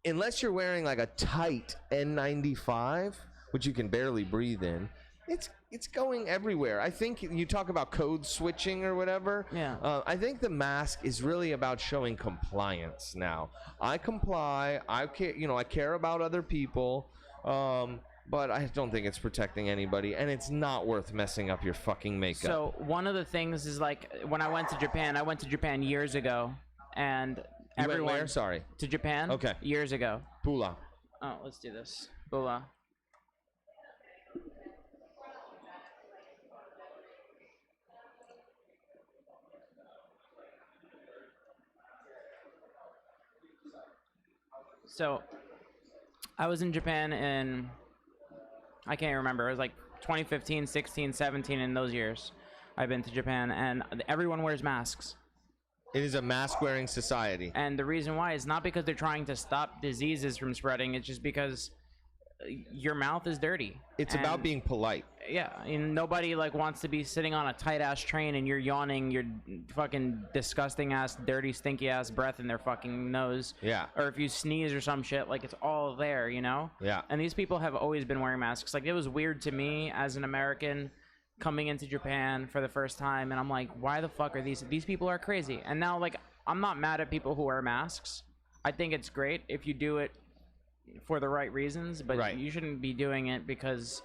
unless you're wearing like a tight N95, which you can barely breathe in, it's going everywhere. I think you talk about code switching or whatever. Yeah. I think the mask is really about showing compliance now. I comply. I care about other people. But I don't think it's protecting anybody, and it's not worth messing up your fucking makeup. So one of the things is like when I went to Japan years ago, and everyone went where? Sorry. To Japan. Okay. Years ago. Pula. Oh, let's do this. Pula. So, I was in Japan in, I can't remember, it was like 2015, 16, 17, in those years. I've been to Japan, and everyone wears masks. It is a mask-wearing society. And the reason why is not because they're trying to stop diseases from spreading, it's just because your mouth is dirty. It's about being polite. Yeah, and nobody like wants to be sitting on a tight ass train and you're yawning your fucking disgusting ass, dirty, stinky ass breath in their fucking nose. Yeah. Or if you sneeze or some shit, like it's all there, you know? Yeah. And these people have always been wearing masks. Like it was weird to me as an American coming into Japan for the first time, and I'm like, why the fuck are these people are crazy. And now like I'm not mad at people who wear masks. I think it's great if you do it for the right reasons, but you shouldn't be doing it because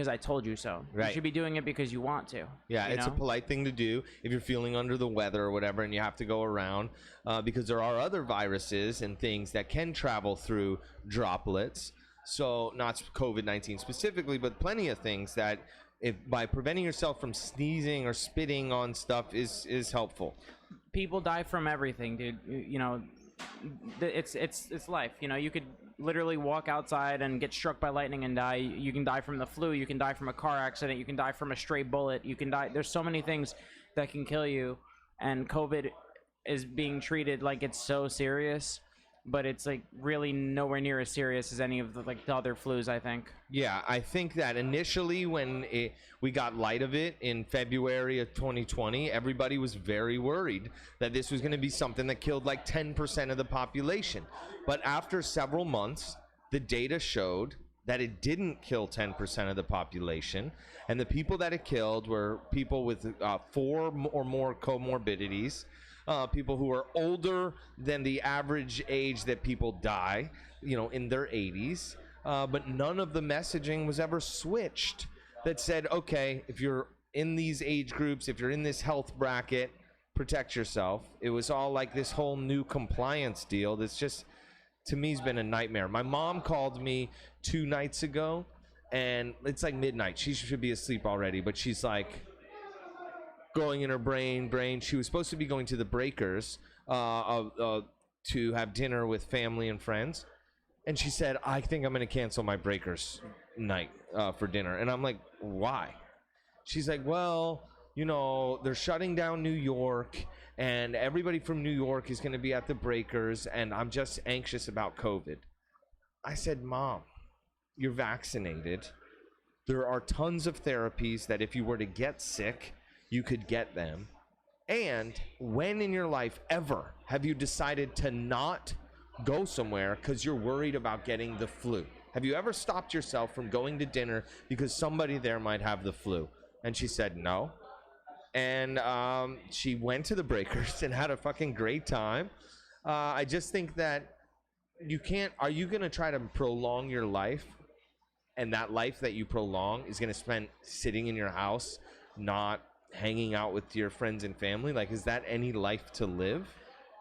I told you so. Right. You should be doing it because you want to. Yeah, it's a polite thing to do if you're feeling under the weather or whatever and you have to go around, because there are other viruses and things that can travel through droplets. So not COVID-19 specifically, but plenty of things that by preventing yourself from sneezing or spitting on stuff is helpful. People die from everything, dude. You know, it's life. You know, you could literally walk outside and get struck by lightning and die. You can die from the flu. You can die from a car accident. You can die from a stray bullet. You can die. There's so many things that can kill you, and COVID is being treated like it's so serious, but it's like really nowhere near as serious as any of the other flus, I think. Yeah, I think that initially when we got light of it in February of 2020, everybody was very worried that this was going to be something that killed like 10% of the population. But after several months, the data showed that it didn't kill 10% of the population. And the people that it killed were people with 4 or more comorbidities, people who are older than the average age that people die, you know, in their 80s. But none of the messaging was ever switched that said, okay, if you're in these age groups, if you're in this health bracket, protect yourself. It was all like this whole new compliance deal that's just, to me, has been a nightmare. My mom called me 2 nights ago, and it's like midnight. She should be asleep already, but she's like going in her brain. She was supposed to be going to the Breakers to have dinner with family and friends. And she said, I think I'm going to cancel my Breakers night for dinner. And I'm like, why? She's like, well, you know, they're shutting down New York, and everybody from New York is going to be at the Breakers, and I'm just anxious about COVID. I said, Mom, you're vaccinated. There are tons of therapies that if you were to get sick, you could get them. And when in your life ever have you decided to not go somewhere because you're worried about getting the flu? Have you ever stopped yourself from going to dinner because somebody there might have the flu? And she said no. And she went to the Breakers and had a fucking great time. I just think that you can't. Are you going to try to prolong your life? And that life that you prolong is going to spend sitting in your house, not hanging out with your friends and family? Like, is that any life to live?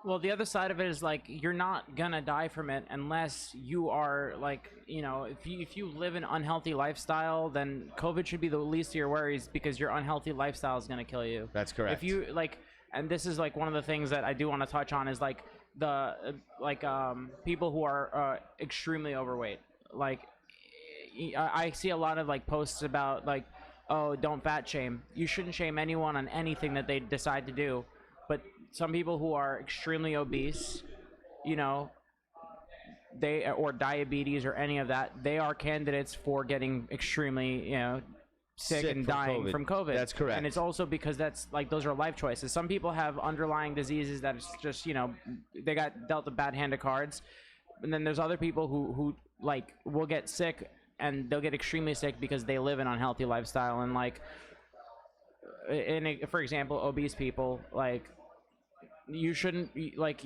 Well, the other side of it is like you're not gonna die from it unless you are like, you know, if you live an unhealthy lifestyle, then COVID should be the least of your worries because your unhealthy lifestyle is gonna kill you. That's correct. If you like, and this is like one of the things that I do want to touch on is like people who are extremely overweight. Like I see a lot of like posts about like, oh, don't fat shame. You shouldn't shame anyone on anything that they decide to do, but some people who are extremely obese, you know, they or diabetes or any of that, they are candidates for getting extremely, you know, sick and dying from COVID. That's correct. And it's also because that's like those are life choices. Some people have underlying diseases that it's just, you know, they got dealt a bad hand of cards. And then there's other people who like will get sick and they'll get extremely sick because they live an unhealthy lifestyle. And like for example, obese people, like you shouldn't like,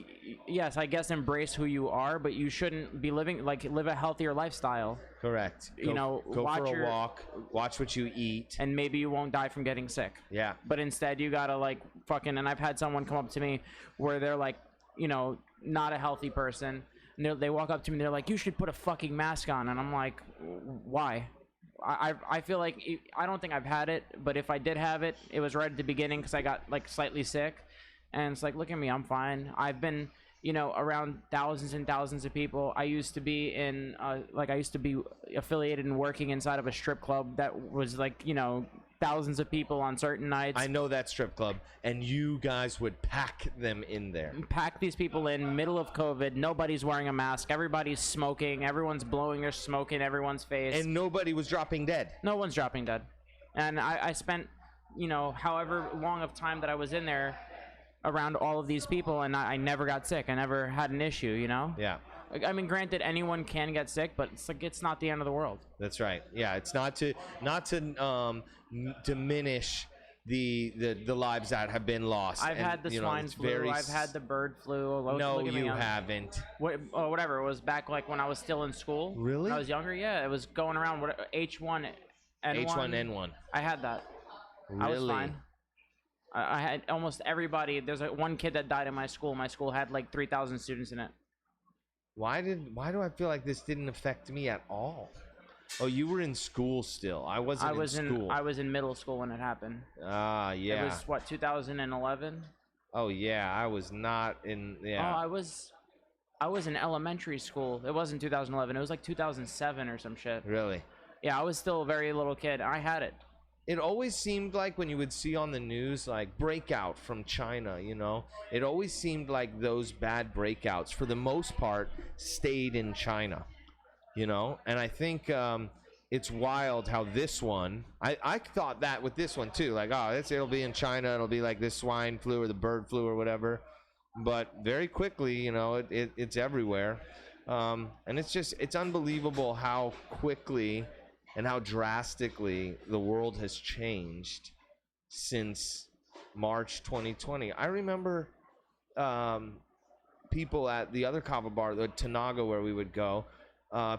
yes, I guess embrace who you are, but you shouldn't be living like live a healthier lifestyle. Correct. You know, go watch for a walk, watch what you eat, and maybe you won't die from getting sick. Yeah. But instead you gotta like fucking, and I've had someone come up to me where they're like, you know, not a healthy person, and they walk up to me and they're like, you should put a fucking mask on, and I'm like, why? I feel like I don't think I've had it, but if I did have it, it was right at the beginning because I got like slightly sick. And it's like, look at me, I'm fine. I've been, you know, around thousands and thousands of people. I used to be in, I used to be affiliated and working inside of a strip club that was like, you know, thousands of people on certain nights. I know that strip club, and you guys would pack them in there. Pack these people in, middle of COVID. Nobody's wearing a mask. Everybody's smoking. Everyone's blowing their smoke in everyone's face. And nobody was dropping dead. No one's dropping dead. And I spent, you know, however long of time that I was in there around all of these people, and I never got sick. I never had an issue, you know? Yeah. I mean, granted, anyone can get sick, but it's like it's not the end of the world. That's right. Yeah, it's not to diminish the lives that have been lost. I've had the swine flu. I've had the bird flu. No, you haven't. Whatever. It was back like when I was still in school. Really? When I was younger. Yeah, it was going around. H1N1. H1N1. I had that. Really? I was fine. I had almost everybody. There's like one kid that died in my school. My school had like 3,000 students in it. Why do I feel like this didn't affect me at all? Oh, you were in school still. I wasn't in school. I was in middle school when it happened. Ah, yeah. It was what, 2011? Oh yeah, I was not in. Yeah. Oh, I was in elementary school. It wasn't 2011. It was like 2007 or some shit. Really? Yeah, I was still a very little kid. I had it. It always seemed like when you would see on the news, like, breakout from China, you know, it always seemed like those bad breakouts, for the most part, stayed in China, you know? And I think it's wild how this one, I thought that with this one, too. Like, oh, it'll be in China. It'll be like this swine flu or the bird flu or whatever. But very quickly, you know, it's everywhere. And it's unbelievable how quickly and how drastically the world has changed since March 2020. I remember people at the other kava bar, the Tanaga, where we would go,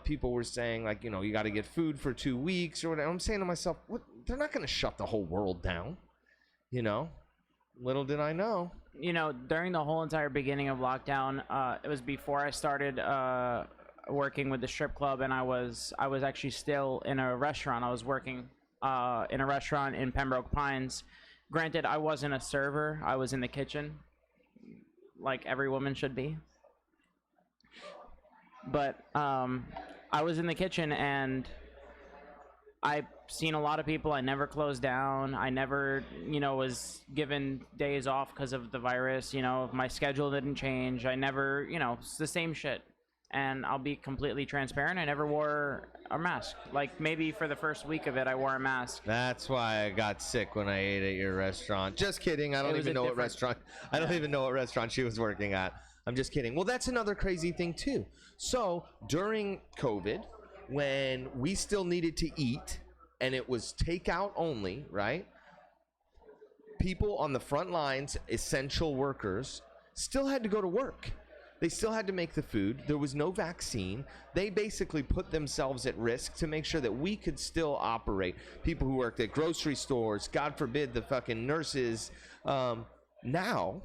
people were saying, like, you know, you got to get food for 2 weeks or whatever. I'm saying to myself, what? They're not going to shut the whole world down, you know? Little did I know. You know, during the whole entire beginning of lockdown, it was before I started working with the strip club, and I was actually still in a restaurant. I was working in a restaurant in Pembroke Pines. Granted, I wasn't a server. I was in the kitchen, like every woman should be. But I was in the kitchen, and I've seen a lot of people. I never closed down. I never, you know, was given days off because of the virus. You know, my schedule didn't change. I never, you know, it's the same shit. And I'll be completely transparent. I never wore a mask. Like, maybe for the first week of it, I wore a mask. That's why I got sick when I ate at your restaurant. Just kidding. I don't even know what restaurant. I don't even know what restaurant she was working at. I'm just kidding. Well, that's another crazy thing too. So during COVID, when we still needed to eat and it was takeout only, right? People on the front lines, essential workers, still had to go to work. They still had to make the food. There was no vaccine. They basically put themselves at risk to make sure that we could still operate. People who worked at grocery stores, God forbid, the fucking nurses. Now,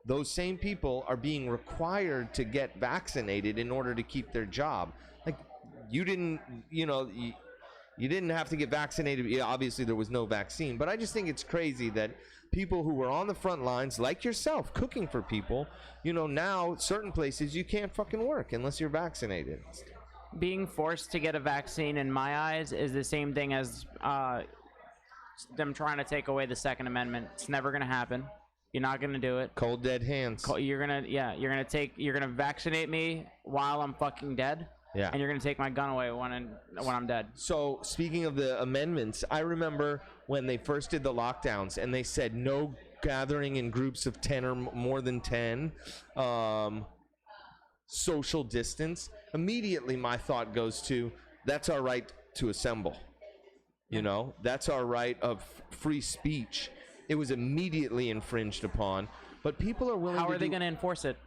those same people are being required to get vaccinated in order to keep their job. Like, you didn't, you didn't have to get vaccinated. Yeah, obviously there was no vaccine, but I just think it's crazy that people who were on the front lines, like yourself, cooking for people, now certain places you can't fucking work unless you're vaccinated. Being forced to get a vaccine, in my eyes, is the same thing as them trying to take away the Second Amendment. It's never gonna happen. You're not gonna do it. Cold dead hands. You're gonna vaccinate me while I'm fucking dead. Yeah. And you're gonna take my gun away when I'm dead. So speaking of the amendments, I remember when they first did the lockdowns and they said no gathering in groups of 10 or more than 10, social distance. Immediately my thought goes to, that's our right to assemble. That's our right of free speech. It was immediately infringed upon, but people are willing to How are they going to enforce it?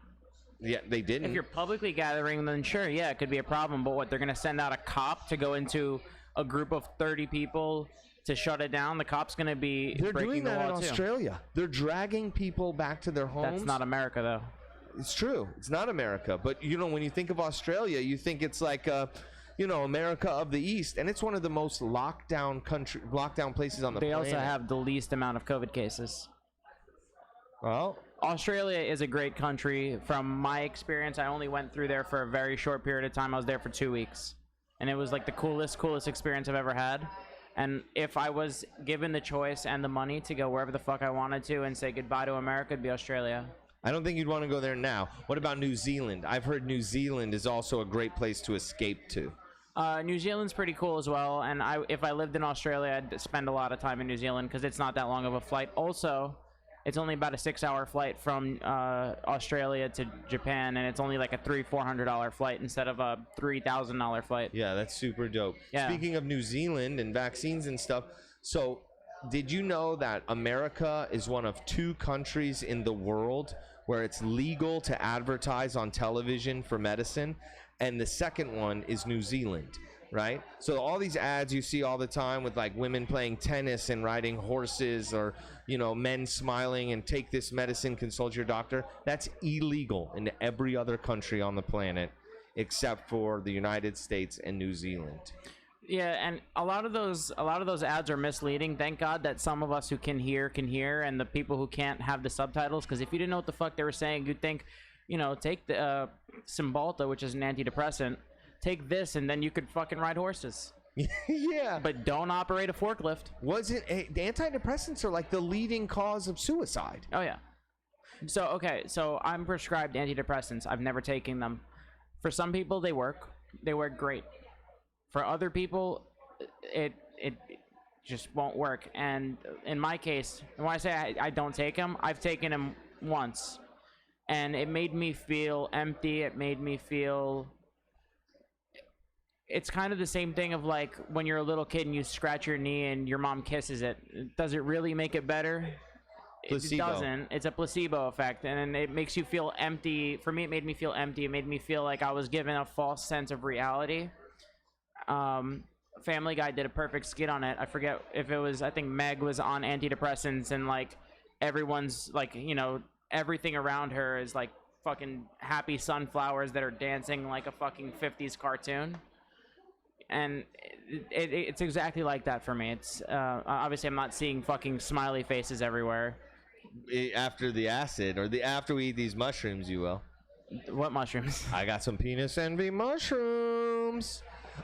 Yeah, they didn't. If you're publicly gathering, then sure, yeah, it could be a problem. But what, they're going to send out a cop to go into a group of 30 people to shut it down? The cop's going to be They're breaking doing the that law in too. Australia. They're dragging people back to their homes. That's not America, though. It's true. It's not America. But, when you think of Australia, you think it's like, America of the East. And it's one of the most lockdown places on the planet. They also have the least amount of COVID cases. Well, Australia is a great country. From my experience, I only went through there for a very short period of time. I was there for 2 weeks. And it was like the coolest experience I've ever had. And if I was given the choice and the money to go wherever the fuck I wanted to and say goodbye to America, it'd be Australia. I don't think you'd want to go there now. What about New Zealand? I've heard New Zealand is also a great place to escape to. New Zealand's pretty cool as well. And if I lived in Australia, I'd spend a lot of time in New Zealand because it's not that long of a flight. Also, it's only about a 6-hour flight from Australia to Japan, and it's only like a $300-400 flight instead of a $3,000 flight. Yeah, that's super dope. Yeah. Speaking of New Zealand and vaccines and stuff, so did you know that America is one of 2 countries in the world where it's legal to advertise on television for medicine? And the second one is New Zealand, right? So all these ads you see all the time with like women playing tennis and riding horses, or men smiling and take this medicine, consult your doctor, that's illegal in every other country on the planet except for the United States and New Zealand. Yeah, and a lot of those ads are misleading. Thank God that some of us who can hear, and the people who can't have the subtitles, because if you didn't know what the fuck they were saying, you'd think, take the Cymbalta, which is an antidepressant, take this, and then you could fucking ride horses. Yeah. But don't operate a forklift. The antidepressants are like the leading cause of suicide. Oh, yeah. So I'm prescribed antidepressants. I've never taken them. For some people, they work. They work great. For other people, it just won't work. And in my case, when I say I don't take them, I've taken them once. And it made me feel empty. It made me feel... It's kind of the same thing of like when you're a little kid and you scratch your knee and your mom kisses it. Does it really make it better? Placebo. It doesn't. It's a placebo effect, and it makes you feel empty. For me, it made me feel empty. It made me feel like I was given a false sense of reality. Family Guy did a perfect skit on it. I forget if it was, I think Meg was on antidepressants, and like everyone's like, everything around her is like fucking happy sunflowers that are dancing like a fucking 50s cartoon. And it's exactly like that for me. It's obviously I'm not seeing fucking smiley faces everywhere. After the acid, or after we eat these mushrooms, you will. What mushrooms? I got some penis envy mushrooms.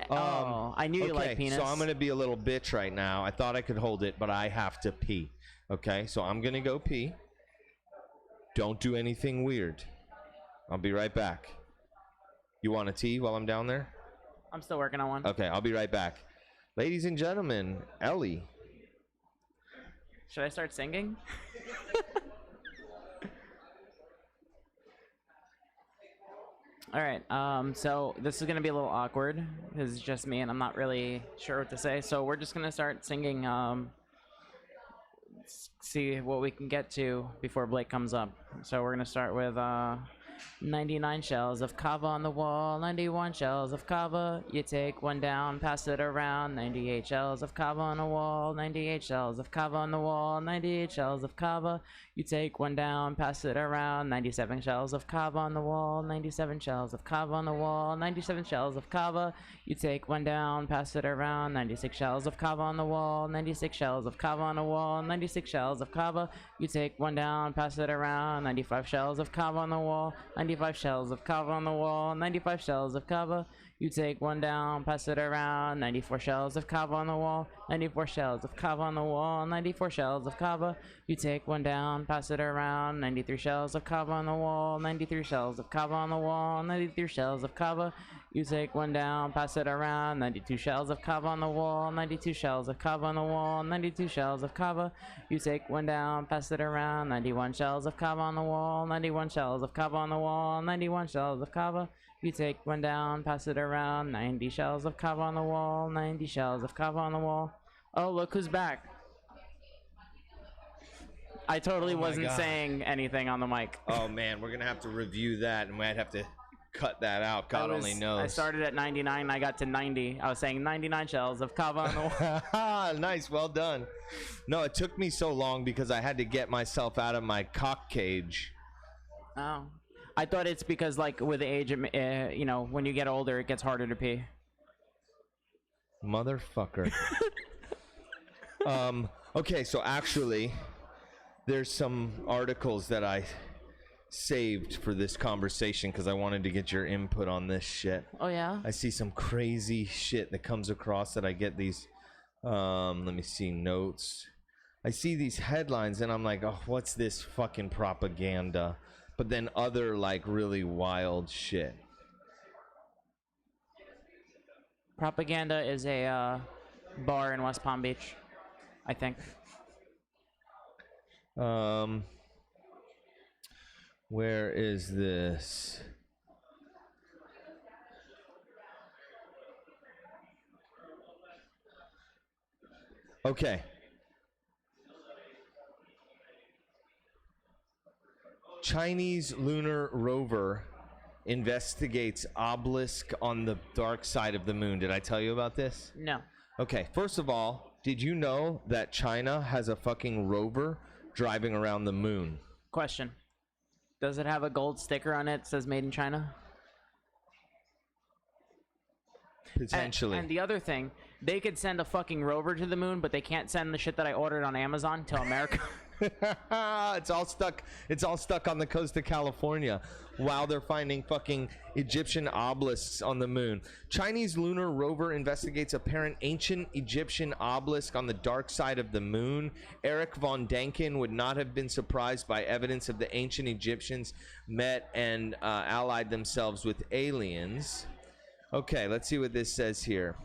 I knew you liked penis. So I'm gonna be a little bitch right now. I thought I could hold it, but I have to pee. Okay, so I'm gonna go pee. Don't do anything weird. I'll be right back. You want a tea while I'm down there? I'm still working on one. Okay, I'll be right back. Ladies and gentlemen, Ellie. Should I start singing? All right, so this is going to be a little awkward because it's just me and I'm not really sure what to say. So we're just going to start singing, see what we can get to before Blake comes up. So we're going to start with 99 shells of kava on the wall, 91 shells of kava. You take one down, pass it around. 98 shells of kava on the wall, 98 shells of kava on the wall, 98 shells of kava. You take one down, pass it around. 97 shells of kava on the wall, 97 shells of kava on the wall, 97 shells of kava. You take one down, pass it around. 96 shells of kava on the wall, 96 shells of kava on the wall, 96 shells of kava. You take one down, pass it around. 95 shells of kava on the wall, 95 shells of kava on the wall, 95 shells of kava. You take one down, pass it around. 94 shells of kava on the wall, 94 shells of kava on the wall, 94 shells of kava. You take one down, pass it around. 93 shells of kava on the wall, 93 shells of kava on the wall, 93 shells of kava. You take one down, pass it around. 92 shells of kava on the wall, 92 shells of kava on the wall, 92 shells of kava. You take one down, pass it around. 91 shells of kava on the wall, 91 shells of kava on the wall, 91 shells of kava. You take one down, pass it around. 90 shells of kava on the wall, 90 shells of kava on the wall. Oh, look who's back. I totally wasn't saying anything on the mic. Oh man, we're gonna have to review that, and we might have to cut that out. God only knows. I started at 99, I got to 90. I was saying 99 shells of kava on the wall. Nice, well done. No, it took me so long because I had to get myself out of my cock cage. Oh, I thought it's because like with age, you know, when you get older, it gets harder to pee. Motherfucker. Okay, so actually, there's some articles that I saved for this conversation because I wanted to get your input on this shit. Oh yeah? I see some crazy shit that comes across that I get these, let me see, notes. I see these headlines and I'm like, oh, what's this fucking propaganda? But then other like really wild shit. Propaganda is a bar in West Palm Beach, I think. Where is this? Okay. Chinese Lunar Rover investigates obelisk on the dark side of the moon. Did I tell you about this? No. Okay, first of all, did you know that China has a fucking rover driving around the moon? Question. Does it have a gold sticker on it that says made in China? Potentially. And the other thing, they could send a fucking rover to the moon, but they can't send the shit that I ordered on Amazon to America. It's all stuck on the coast of California while they're finding fucking Egyptian obelisks on the moon. Chinese lunar rover investigates apparent ancient Egyptian obelisk on the dark side of the moon. Eric von Däniken would not have been surprised by evidence of the ancient Egyptians met and allied themselves with aliens. Okay, let's see what this says here.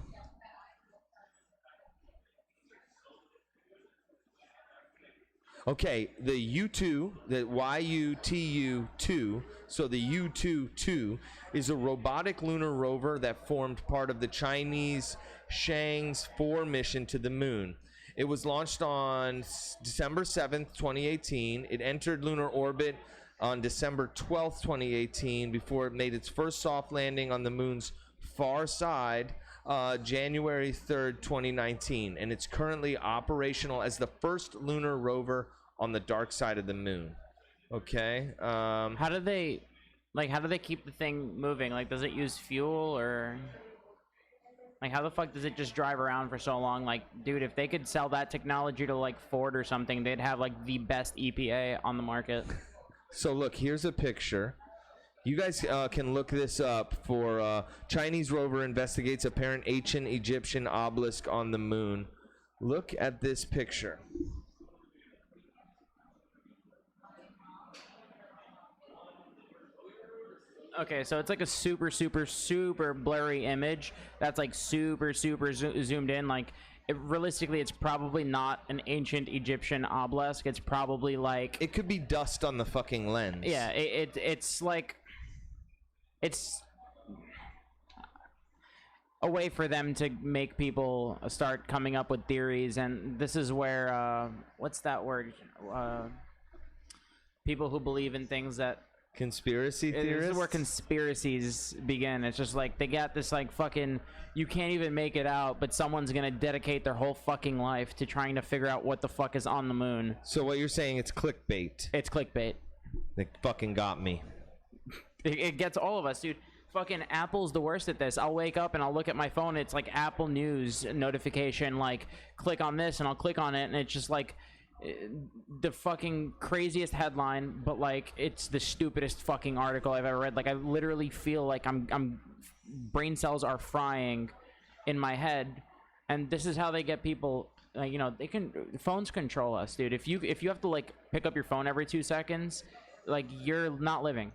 Okay, the U2, the YUTU-2, so the U-2-2 is a robotic lunar rover that formed part of the Chinese Chang'e 4 mission to the moon. It was launched on December 7th, 2018. It entered lunar orbit on December 12th, 2018, before it made its first soft landing on the moon's far side January 3rd, 2019, and it's currently operational as the first lunar rover on the dark side of the moon. Okay. How do they keep the thing moving? Like, does it use fuel, or like how the fuck does it just drive around for so long? Like, dude, if they could sell that technology to like Ford or something, they'd have like the best EPA on the market. So look, here's a picture. You guys can look this up for Chinese rover investigates apparent ancient Egyptian obelisk on the moon. Look at this picture. Okay, so it's like a super blurry image that's like super zoomed in. Like, realistically, it's probably not an ancient Egyptian obelisk. It's probably like, it could be dust on the fucking lens. Yeah, it's like, it's a way for them to make people start coming up with theories, and this is where what's that word? People who believe in things that Conspiracy This theorists? is where conspiracies begin. It's just like they got this like fucking, you can't even make it out, but someone's gonna dedicate their whole fucking life to trying to figure out what the fuck is on the moon. So what you're saying, it's clickbait. It's clickbait. They fucking got me. It gets all of us, dude. Fucking Apple's the worst at this. I'll wake up and I'll look at my phone. It's like Apple News notification, like click on this, and I'll click on it, and it's just like the fucking craziest headline, but like it's the stupidest fucking article I've ever read. Like I literally feel like I'm brain cells are frying in my head, and this is how they get people. You know, phones control us, dude. If you have to like pick up your phone every 2 seconds, like you're not living.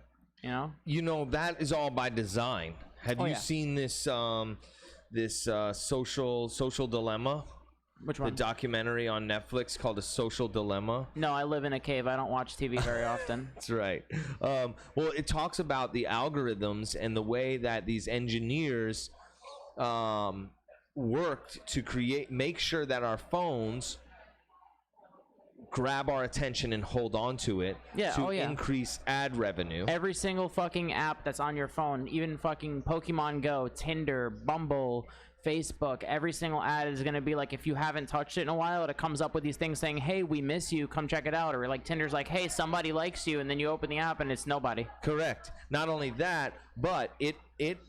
You know that is all by design. Have you seen this social dilemma? Which one? The documentary on Netflix called A Social Dilemma. No, I live in a cave. I don't watch TV very often. That's right. Well, it talks about the algorithms and the way that these engineers worked to make sure that our phones grab our attention and hold on to it to increase ad revenue. Every single fucking app that's on your phone, even fucking Pokemon Go, Tinder, Bumble, Facebook, every single ad is going to be like, if you haven't touched it in a while, it comes up with these things saying, hey, we miss you, come check it out. Or like Tinder's like, hey, somebody likes you, and then you open the app and it's nobody. Correct. Not only that, but it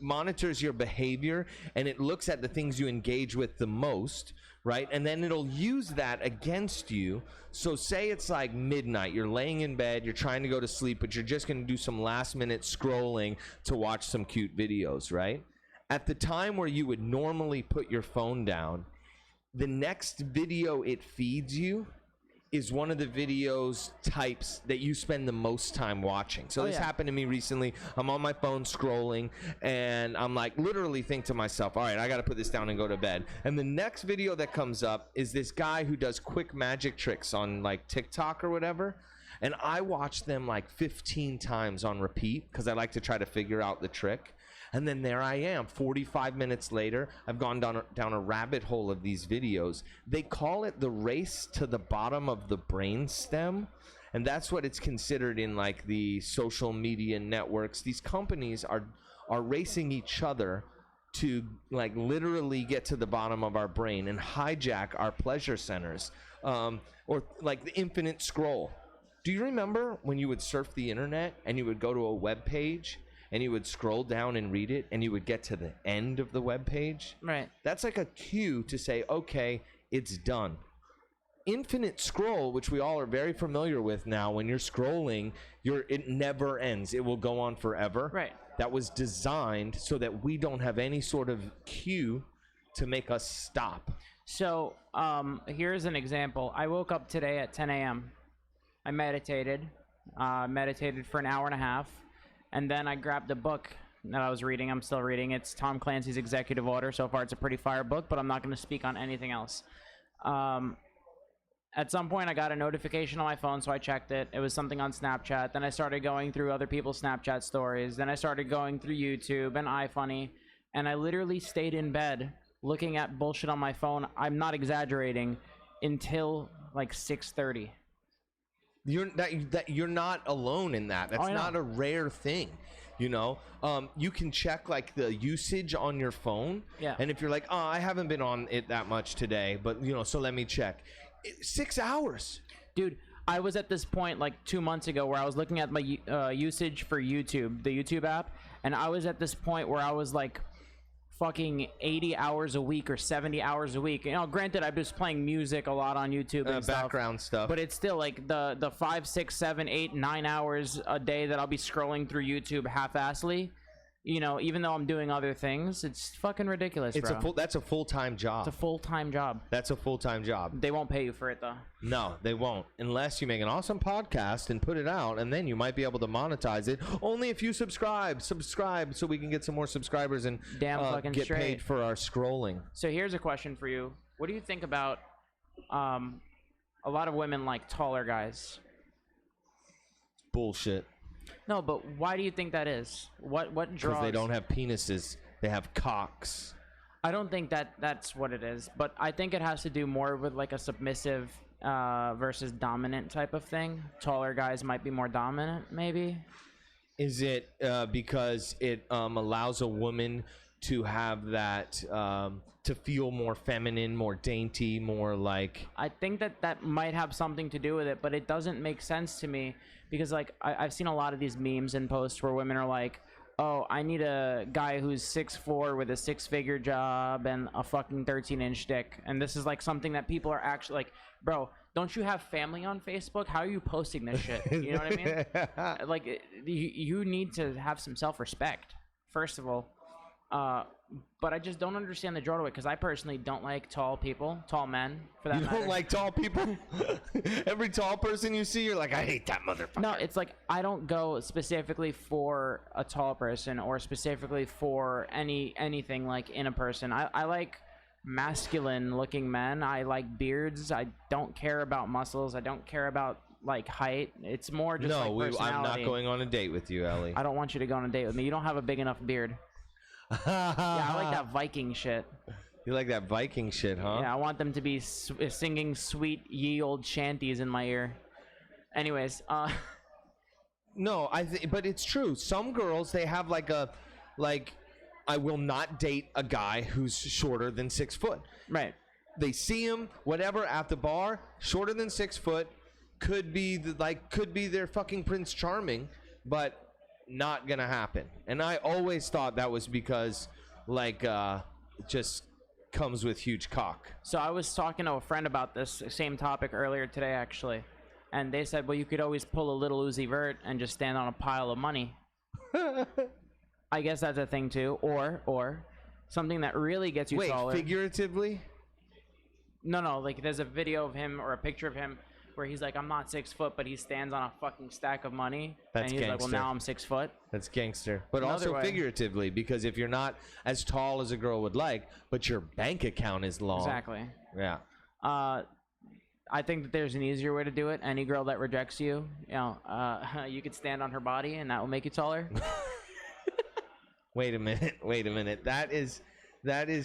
monitors your behavior, and it looks at the things you engage with the most, right? And then it'll use that against you. So say it's like midnight, you're laying in bed, you're trying to go to sleep, but you're just going to do some last minute scrolling to watch some cute videos, right? At the time where you would normally put your phone down, the next video it feeds you is one of the videos types that you spend the most time watching. So this happened to me recently. I'm on my phone scrolling, and I'm like literally think to myself, all right, I got to put this down and go to bed. And the next video that comes up is this guy who does quick magic tricks on like TikTok or whatever. And I watch them like 15 times on repeat because I like to try to figure out the trick. And then there I am, 45 minutes later, I've gone down a rabbit hole of these videos. They call it the race to the bottom of the brainstem, and that's what it's considered in like the social media networks. These companies are racing each other to like literally get to the bottom of our brain and hijack our pleasure centers, or like the infinite scroll. Do you remember when you would surf the internet and you would go to a web page and you would scroll down and read it, and you would get to the end of the web page? Right. That's like a cue to say, okay, it's done. Infinite scroll, which we all are very familiar with now, when you're scrolling, it never ends. It will go on forever. Right. That was designed so that we don't have any sort of cue to make us stop. So here's an example. I woke up today at 10 a.m. I meditated for an hour and a half. And then I grabbed a book that I was reading. I'm still reading. It's Tom Clancy's Executive Order. So far, it's a pretty fire book, but I'm not going to speak on anything else. At some point, I got a notification on my phone, so I checked it. It was something on Snapchat. Then I started going through other people's Snapchat stories. Then I started going through YouTube and iFunny. And I literally stayed in bed looking at bullshit on my phone. I'm not exaggerating, until like 6:30. You're not alone in that. That's not a rare thing, you know. You can check like the usage on your phone, and if you're like, oh, I haven't been on it that much today, but you know, so let me check. 6 hours, dude. I was at this point like 2 months ago where I was looking at my usage for YouTube, the YouTube app, and I was at this point where I was like fucking 80 hours a week or 70 hours a week. You know, granted, I'm just playing music a lot on YouTube and background stuff, but it's still like the 5, 6, 7, 8, 9 hours a day that I'll be scrolling through YouTube half-assly. You know, even though I'm doing other things, it's fucking ridiculous, bro. That's a full-time job. It's a full-time job. That's a full-time job. They won't pay you for it, though. No, they won't. Unless you make an awesome podcast and put it out, and then you might be able to monetize it. Only if you subscribe so we can get some more subscribers and get paid for our scrolling. So here's a question for you. What do you think about a lot of women like taller guys? Bullshit. No, but why do you think that is? What draws? Because they don't have penises. They have cocks. I don't think that's what it is, but I think it has to do more with like a submissive versus dominant type of thing. Taller guys might be more dominant, maybe. Is it because it allows a woman to have that to feel more feminine, more dainty, more like? I think that might have something to do with it, but it doesn't make sense to me because like I've seen a lot of these memes and posts where women are like, oh, I need a guy who's 6'4" with a 6-figure job and a fucking 13-inch dick. And this is like something that people are actually like, bro, don't you have family on Facebook? How are you posting this shit? You know what I mean? Like, you need to have some self-respect, first of all. But I just don't understand the draw to it because I personally don't like tall people, tall men, for that matter. You don't like tall people? Every tall person you see, you're like, I hate that motherfucker. No, it's like I don't go specifically for a tall person or specifically for anything like in a person. I like masculine looking men. I like beards. I don't care about muscles. I don't care about like height. It's more just like personality. I'm not going on a date with you, Ellie. I don't want you to go on a date with me. You don't have a big enough beard. Yeah, I like that Viking shit. You like that Viking shit, huh? Yeah, I want them to be singing sweet ye old shanties in my ear. Anyways, no, but it's true. Some girls, they have like I will not date a guy who's shorter than 6 foot. Right. They see him, whatever, at the bar, shorter than 6 foot, could be their fucking Prince Charming, but not gonna happen. And I always thought that was because like it just comes with huge cock. So I was talking to a friend about this same topic earlier today actually, and they said, well, you could always pull a little Uzi Vert and just stand on a pile of money. I guess that's a thing too, or something that really gets you taller. Wait, figuratively? No, like there's a video of him or a picture of him where he's like, I'm not 6 foot, but he stands on a fucking stack of money. That's and he's gangster. like, well, now I'm 6 foot. That's gangster. But Another also way. figuratively, because if you're not as tall as a girl would like, but your bank account is long. Exactly. Yeah. I think that there's an easier way to do it. Any girl that rejects you, you could stand on her body, and that will make you taller. Wait a minute. That is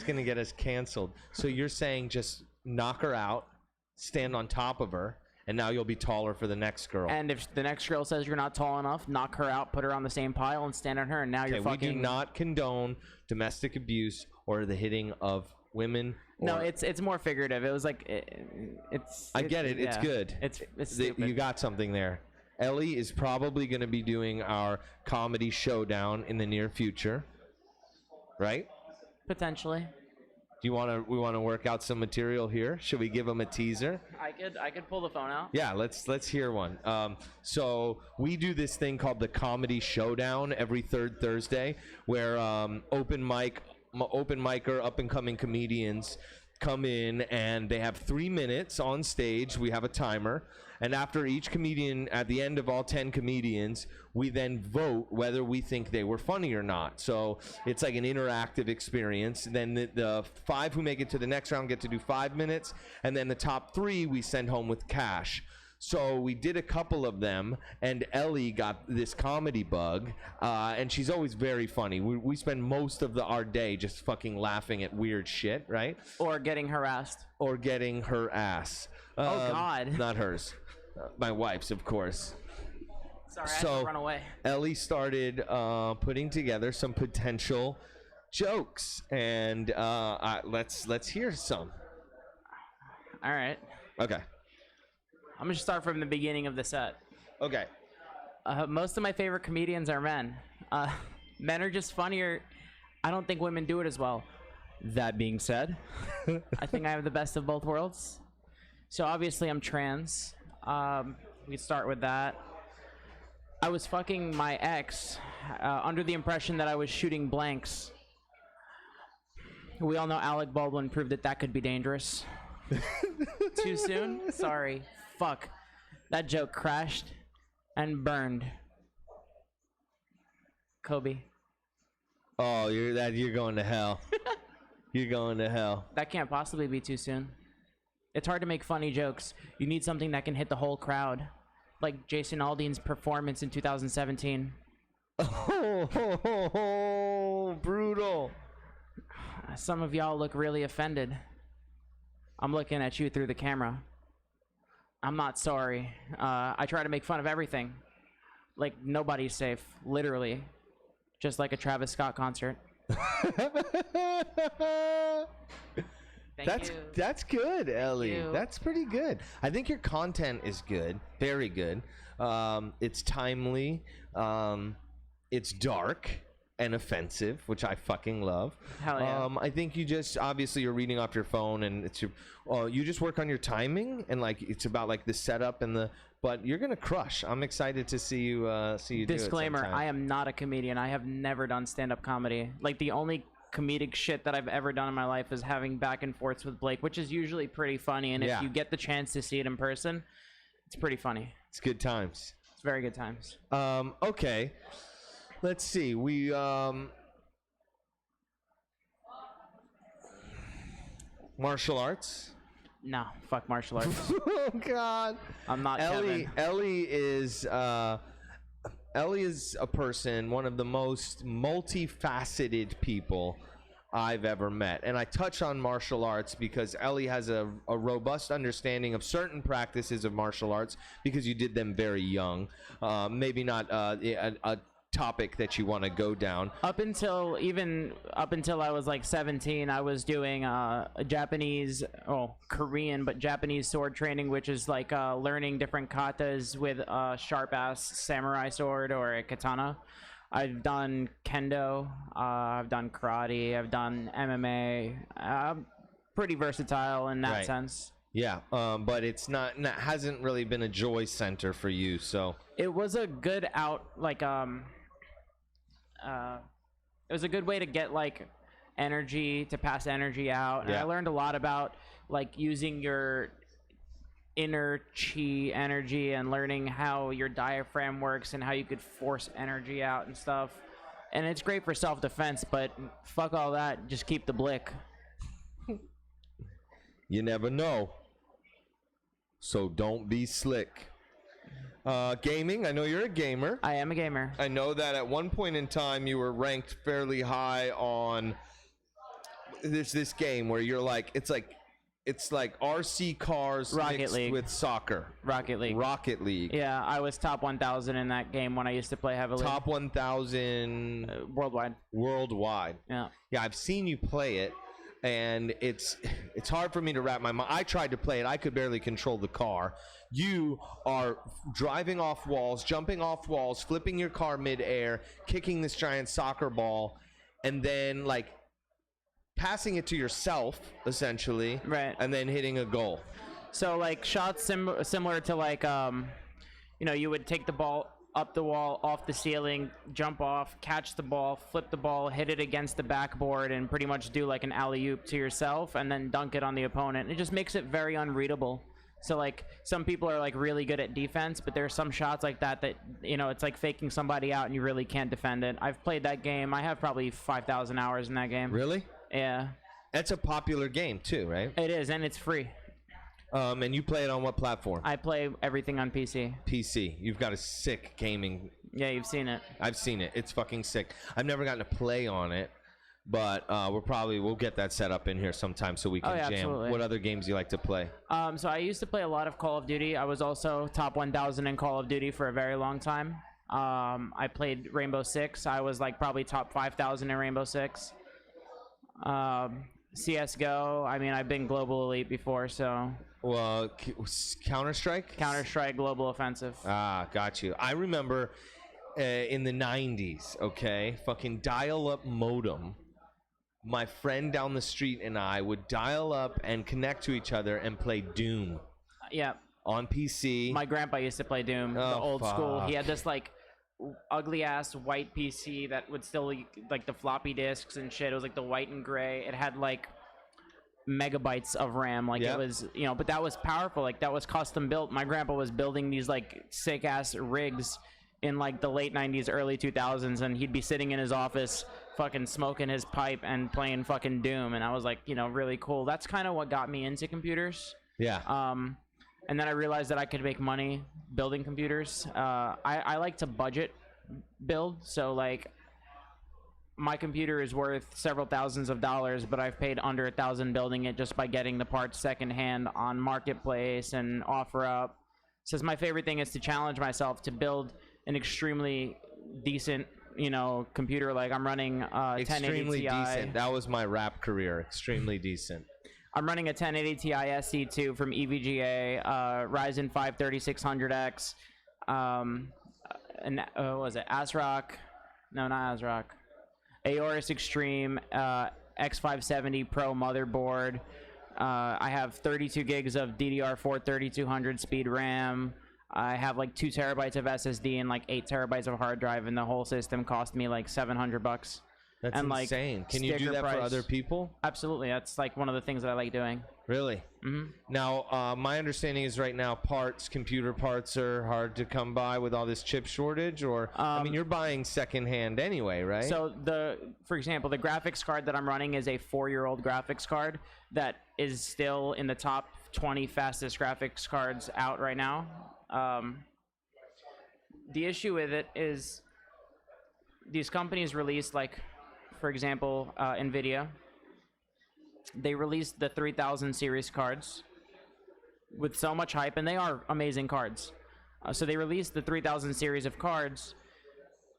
gonna get us canceled. So you're saying just knock her out, stand on top of her, and now you'll be taller for the next girl. And if the next girl says you're not tall enough, knock her out, put her on the same pile, and stand on her, and now you're fucking... We do not condone domestic abuse or the hitting of women. No, it's more figurative. It was like... I get it. It's good. It's stupid. You got something there. Ellie is probably going to be doing our comedy showdown in the near future. Right? Potentially. We want to work out some material here. Should we give them a teaser? I could pull the phone out. Yeah, let's hear one. So we do this thing called the Comedy Showdown every third Thursday, where open micer, up and coming comedians come in and they have 3 minutes on stage. We have a timer, and after each comedian, at the end of all 10 comedians, we then vote whether we think they were funny or not. So it's like an interactive experience. Then the 5 who make it to the next round get to do 5 minutes, and then the top 3 we send home with cash. So we did a couple of them, and Ellie got this comedy bug, and she's always very funny. We spend most of our day just fucking laughing at weird shit, right? Or getting harassed. Or getting her ass. Oh, God. Not hers. My wife's, of course. Sorry, I had to run away. Ellie started putting together some potential jokes, and let's hear some. All right. Okay. I'm going to start from the beginning of the set. Okay. Most of my favorite comedians are men. Men are just funnier. I don't think women do it as well. That being said, I think I have the best of both worlds. So obviously I'm trans. We start with that. I was fucking my ex under the impression that I was shooting blanks. We all know Alec Baldwin proved that could be dangerous. Too soon? Sorry. Fuck. That joke crashed and burned. Kobe. Oh, you're going to hell. You're going to hell. That can't possibly be too soon. It's hard to make funny jokes. You need something that can hit the whole crowd. Like Jason Aldean's performance in 2017. Oh, brutal. Some of y'all look really offended. I'm looking at you through the camera. I'm not sorry. I try to make fun of everything. Like nobody's safe, literally, just like a Travis Scott concert. That's good, Ellie. you. That's pretty good. I think your content is good, very good. It's timely. It's dark and offensive, which I fucking love. Hell yeah. I think you just obviously you're reading off your phone, and it's your. You just work on your timing, and like it's about like the setup and the. But you're gonna crush. I'm excited to see you. Disclaimer: do it sometime. I am not a comedian. I have never done stand-up comedy. Like the only comedic shit that I've ever done in my life is having back and forths with Blake, which is usually pretty funny. And if you get the chance to see it in person, it's pretty funny. It's good times. It's very good times. Okay. Let's see. We martial arts. No, fuck martial arts. Oh God. I'm not Ellie. Kevin. Ellie is a person, one of the most multifaceted people I've ever met. And I touch on martial arts because Ellie has a robust understanding of certain practices of martial arts because you did them very young. Maybe not a topic that you want to go down. Up until I was like 17, I was doing Korean, but Japanese sword training, which is like learning different katas with a sharp ass samurai sword or a katana. I've done kendo, I've done karate, I've done MMA. I'm pretty versatile in that sense. Yeah, but it's not hasn't really been a joy center for you. So it was a good it was a good way to get like energy, to pass energy out. And I learned a lot about like using your inner chi energy and learning how your diaphragm works and how you could force energy out and stuff. And it's great for self-defense, but fuck all that. Just keep the blick. You never know. So don't be slick. Gaming, I know you're a gamer. I am a gamer. I know that at one point in time you were ranked fairly high on this game where you're like it's like RC cars mixed with soccer. Rocket League. Yeah, I was top 1,000 in that game when I used to play heavily. Top 1,000 worldwide. Yeah. Yeah, I've seen you play it, and it's hard for me to wrap my mind. I tried to play it. I could barely control the car. You are driving off walls, jumping off walls, flipping your car midair, kicking this giant soccer ball, and then like passing it to yourself essentially, right? And then hitting a goal. So like shots similar to like you would take the ball up the wall, off the ceiling, jump off, catch the ball, flip the ball, hit it against the backboard, and pretty much do like an alley-oop to yourself and then dunk it on the opponent. It just makes it very unreadable. So like some people are like really good at defense, but there are some shots like that it's like faking somebody out and you really can't defend it. I've played that game. I have probably 5,000 hours in that game. Really? Yeah. That's a popular game too, right? It is, and it's free. And you play it on what platform? I play everything on PC. PC. You've got a sick gaming. Yeah, you've seen it. I've seen it. It's fucking sick. I've never gotten to play on it, but we'll get that set up in here sometime so we can jam. Absolutely. What other games do you like to play? So I used to play a lot of Call of Duty. I was also top 1,000 in Call of Duty for a very long time. I played Rainbow Six. I was like probably top 5,000 in Rainbow Six. CSGO. I mean, I've been Global Elite before, so. Well, Counter-Strike? Counter-Strike Global Offensive. Ah, got you. I remember in the 90s, okay, fucking dial-up modem. My friend down the street and I would dial up and connect to each other and play Doom. Yeah. On PC. My grandpa used to play Doom, the old school. He had this, like, ugly-ass white PC that would still, like, the floppy disks and shit. It was, like, the white and gray. It had, like, megabytes of RAM. Like, it was, but that was powerful. Like, that was custom built. My grandpa was building these, like, sick-ass rigs in, like, the late 90s, early 2000s, and he'd be sitting in his office fucking smoking his pipe and playing fucking Doom, and I was like, really cool. That's kind of what got me into computers. Yeah. And then I realized that I could make money building computers. I like to budget build, so like my computer is worth several thousands of dollars, but I've paid under $1,000 building it just by getting the parts secondhand on Marketplace and OfferUp. So my favorite thing is to challenge myself to build an extremely decent, computer. Like I'm running 1080 Extremely Ti. decent. That was my rap career. Extremely decent. I'm running a 1080 Ti SC2 from EVGA, Ryzen 5 3600X, and what was it? ASRock? No, not ASRock. Aorus Extreme X570 Pro motherboard. I have 32 gigs of DDR4 3200 speed RAM. I have like 2 terabytes of SSD and like 8 terabytes of hard drive, and the whole system cost me like $700. That's and insane. Like, can you do that for other people? Absolutely. That's like one of the things that I like doing. Really? Mm-hmm. Now, my understanding is right now computer parts are hard to come by with all this chip shortage, or I mean, you're buying secondhand anyway, right? So for example, the graphics card that I'm running is a 4-year-old graphics card that is still in the top 20 fastest graphics cards out right now. The issue with it is these companies release, like, for example, NVIDIA, they released the 3000 series cards with so much hype, and they are amazing cards. So they released the 3000 series of cards,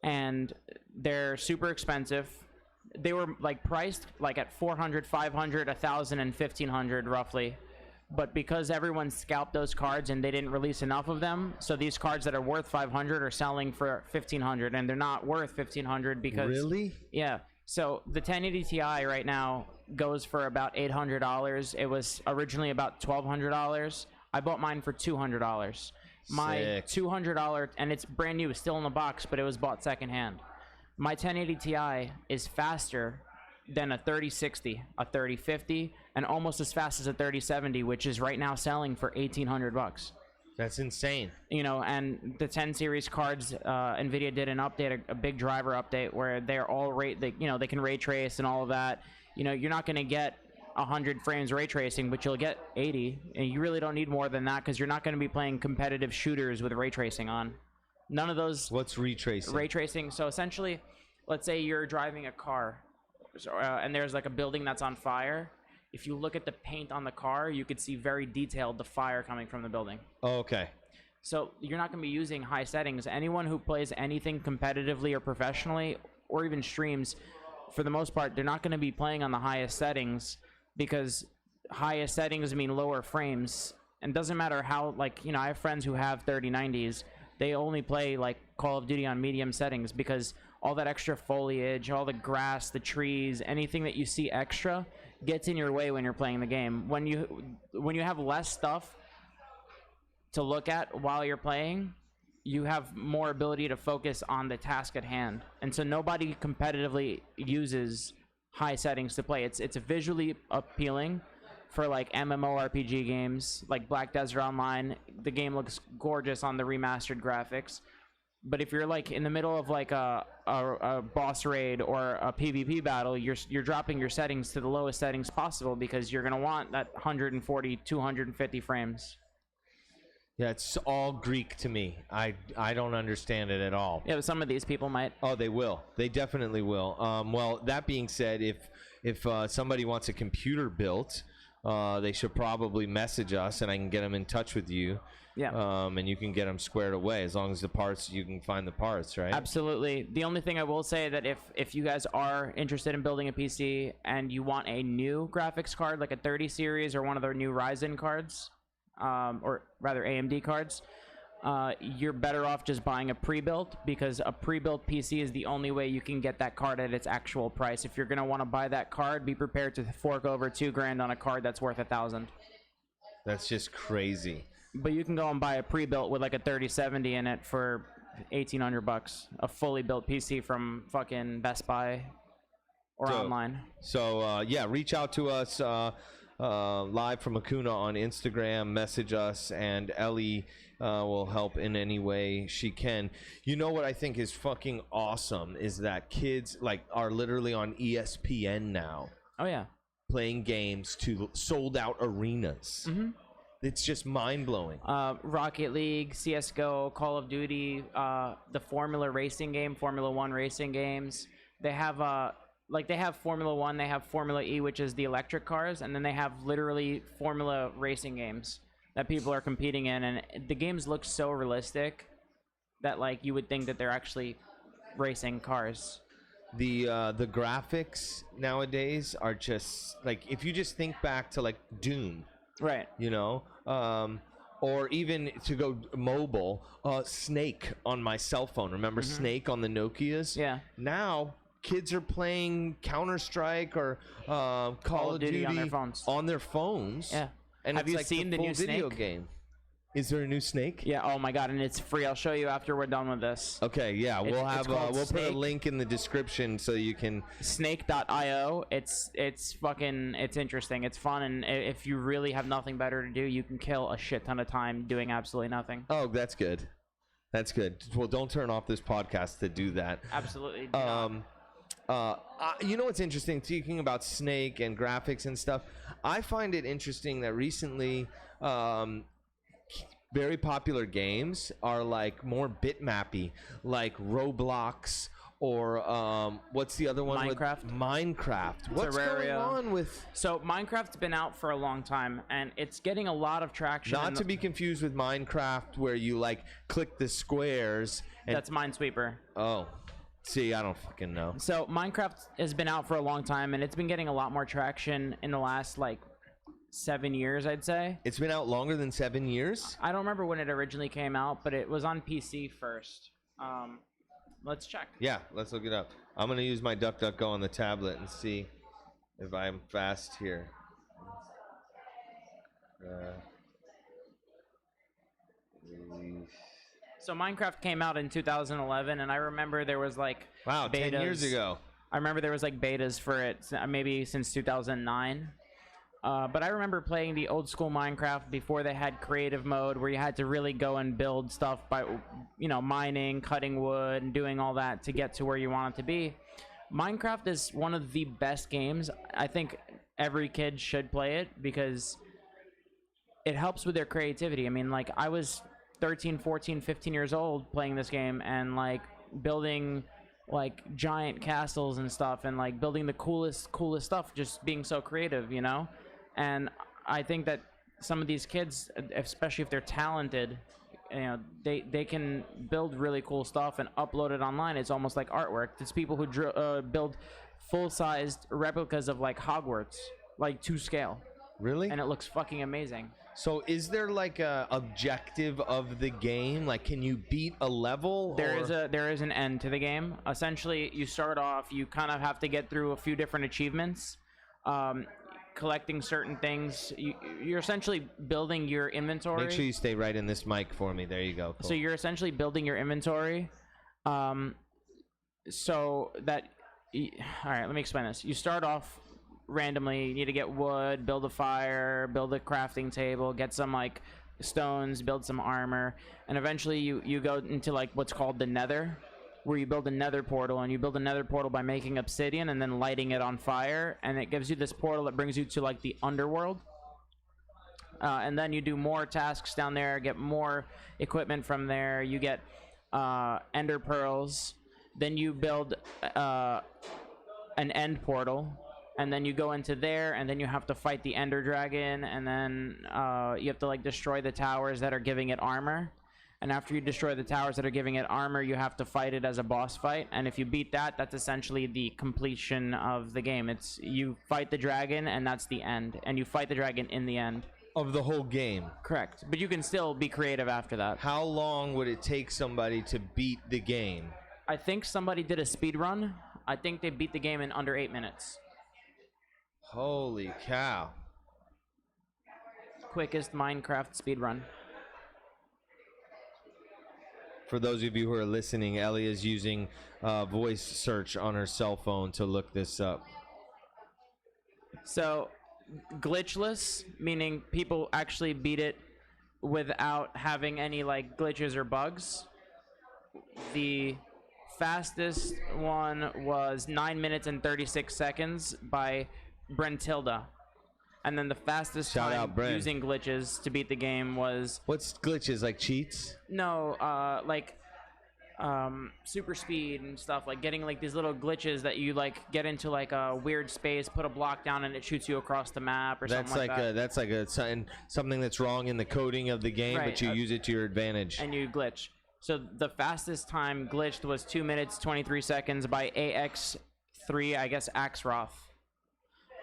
and they're super expensive. They were like priced like at 400, 500, 1000, and 1500 roughly. But because everyone scalped those cards and they didn't release enough of them, so these cards that are worth 500 are selling for 1500, and they're not worth 1500 because really? Yeah. So the 1080 Ti right now goes for about $800. It was originally about $1,200. I bought mine for $200. My $200, and it's brand new, still in the box, but it was bought secondhand. My 1080 Ti is faster than a 3060, a 3050, and almost as fast as a 3070, which is right now selling for $1,800. That's insane. And the 10 series cards, NVIDIA did an update, a big driver update, where they're all they can ray trace and all of that. You're not going to get 100 frames ray tracing, but you'll get 80, and you really don't need more than that because you're not going to be playing competitive shooters with ray tracing on. None of those. What's ray tracing? Ray tracing. So essentially, let's say you're driving a car, and there's like a building that's on fire. If you look at the paint on the car, you could see very detailed the fire coming from the building. Oh, okay. So you're not going to be using high settings. Anyone who plays anything competitively or professionally, or even streams, for the most part, they're not going to be playing on the highest settings, because highest settings mean lower frames. And doesn't matter how, I have friends who have 3090s. They only play like Call of Duty on medium settings because all that extra foliage, all the grass, the trees, anything that you see extra gets in your way when you're playing the game. When you have less stuff to look at while you're playing, you have more ability to focus on the task at hand. And so nobody competitively uses high settings to play. It's visually appealing for like MMORPG games like Black Desert Online. The game looks gorgeous on the remastered graphics. But if you're like in the middle of like a boss raid or a PvP battle, you're dropping your settings to the lowest settings possible because you're gonna want that 140, 250 frames. Yeah, it's all Greek to me. I don't understand it at all. Yeah, but some of these people might. Oh, they will. They definitely will. Well, that being said, if somebody wants a computer built, they should probably message us, and I can get them in touch with you. Yeah. And you can get them squared away as long as the parts, you can find the parts, right? Absolutely. The only thing I will say that if you guys are interested in building a PC and you want a new graphics card, like a 30 series or one of their new Ryzen cards, or rather AMD cards, you're better off just buying a pre-built, because a pre-built PC is the only way you can get that card at its actual price. If you're going to want to buy that card, be prepared to fork over $2,000 on a card that's worth $1,000. That's just crazy. But you can go and buy a pre-built with like a 3070 in it for $1,800, a fully built PC from fucking Best Buy or online. So yeah, reach out to us live from Hakuna on Instagram, message us, and Ellie will help in any way she can. You know what I think is fucking awesome is that kids are literally on ESPN now. Oh yeah, playing games to sold out arenas. Mm-hmm. It's just mind-blowing. Rocket League, CSGO, Call of Duty, the Formula racing game, Formula 1 racing games. They have they have Formula 1, they have Formula E, which is the electric cars, and then they have literally Formula racing games that people are competing in, and the games look so realistic that like you would think that they're actually racing cars. The graphics nowadays are just like, if you just think back to like Doom, Right. you know, or even to go mobile, Snake on my cell phone. Remember Snake on the Nokias? Yeah. Now kids are playing Counter-Strike or Call of Duty on their phones. Yeah. And Have it's you like seen the full new video Snake? game. Is there a new Snake? Yeah. Oh my God, and it's free. I'll show you after we're done with this. Okay, yeah, we'll It's have called we'll put a Snake. link in the description so you can. Snake.io. It's interesting. It's fun, and if you really have nothing better to do, you can kill a shit ton of time doing absolutely nothing. Oh, that's good. That's good. Well, don't turn off this podcast to do that. Absolutely. Do not. You know what's interesting? Speaking about Snake and graphics and stuff, I find it interesting that recently, very popular games are like more bitmappy, like Roblox or what's the other one? Minecraft. Minecraft. What's going Terraria. on with? So Minecraft's been out for a long time, and it's getting a lot of traction. Not to be confused with Minecraft, where you like click the squares. And, That's Minesweeper. oh, see, I don't fucking know. So Minecraft has been out for a long time, and it's been getting a lot more traction in the last like 7 years, I'd say. It's been out longer than 7 years. I don't remember when it originally came out, but it was on PC first. Let's check. Yeah, let's look it up. I'm gonna use my DuckDuckGo on the tablet and see if I'm fast here. Release. So Minecraft came out in 2011, and I remember there was like Wow, 10 years betas. ago. I remember there was like betas for it, maybe since 2009. But I remember playing the old school Minecraft before they had creative mode, where you had to really go and build stuff by, mining, cutting wood, and doing all that to get to where you want it to be. Minecraft is one of the best games. I think every kid should play it because it helps with their creativity. I mean, like, I was 13, 14, 15 years old playing this game and like building like giant castles and stuff, and like building the coolest stuff, just being so creative, And I think that some of these kids, especially if they're talented, they can build really cool stuff and upload it online. It's almost like artwork. It's people who build full-sized replicas of like Hogwarts, like to scale. Really? And it looks fucking amazing. So is there like a objective of the game? Like, can you beat a level? There is an end to the game. Essentially, you start off, you kind of have to get through a few different achievements, collecting certain things. You're essentially building your inventory. Make sure you stay right in this mic for me. There you go. Cool. So you're essentially building your inventory, so that. All right, let me explain this. You start off randomly. You need to get wood, build a fire, build a crafting table, get some like stones, build some armor, and eventually you go into like what's called the Nether, where you build a Nether portal, and you build a Nether portal by making obsidian and then lighting it on fire, and it gives you this portal that brings you to like the underworld. And then you do more tasks down there, get more equipment from there. You get ender pearls. Then you build an end portal, and then you go into there, and then you have to fight the ender dragon, and then you have to like destroy the towers that are giving it armor. And after you destroy the towers that are giving it armor, you have to fight it as a boss fight. And if you beat that, that's essentially the completion of the game. It's you fight the dragon, and that's the end. And you fight the dragon in the end. Of the whole game. Correct. But you can still be creative after that. How long would it take somebody to beat the game? I think somebody did a speed run. I think they beat the game in under 8 minutes. Holy cow. Quickest Minecraft speed run. For those of you who are listening, Ellie is using voice search on her cell phone to look this up. So, glitchless, meaning people actually beat it without having any like glitches or bugs. The fastest one was 9 minutes and 36 seconds by Brentilda. And then the fastest Shout time out, Bren. using glitches to beat the game was... What's glitches? Like cheats? No, like super speed and stuff, like getting like these little glitches that you like get into like a weird space, put a block down, and it shoots you across the map or something like that. That's like something that's wrong in the coding of the game, Right, but you use it to your advantage. And you glitch. So the fastest time glitched was 2 minutes 23 seconds by AX3, I guess Axroth.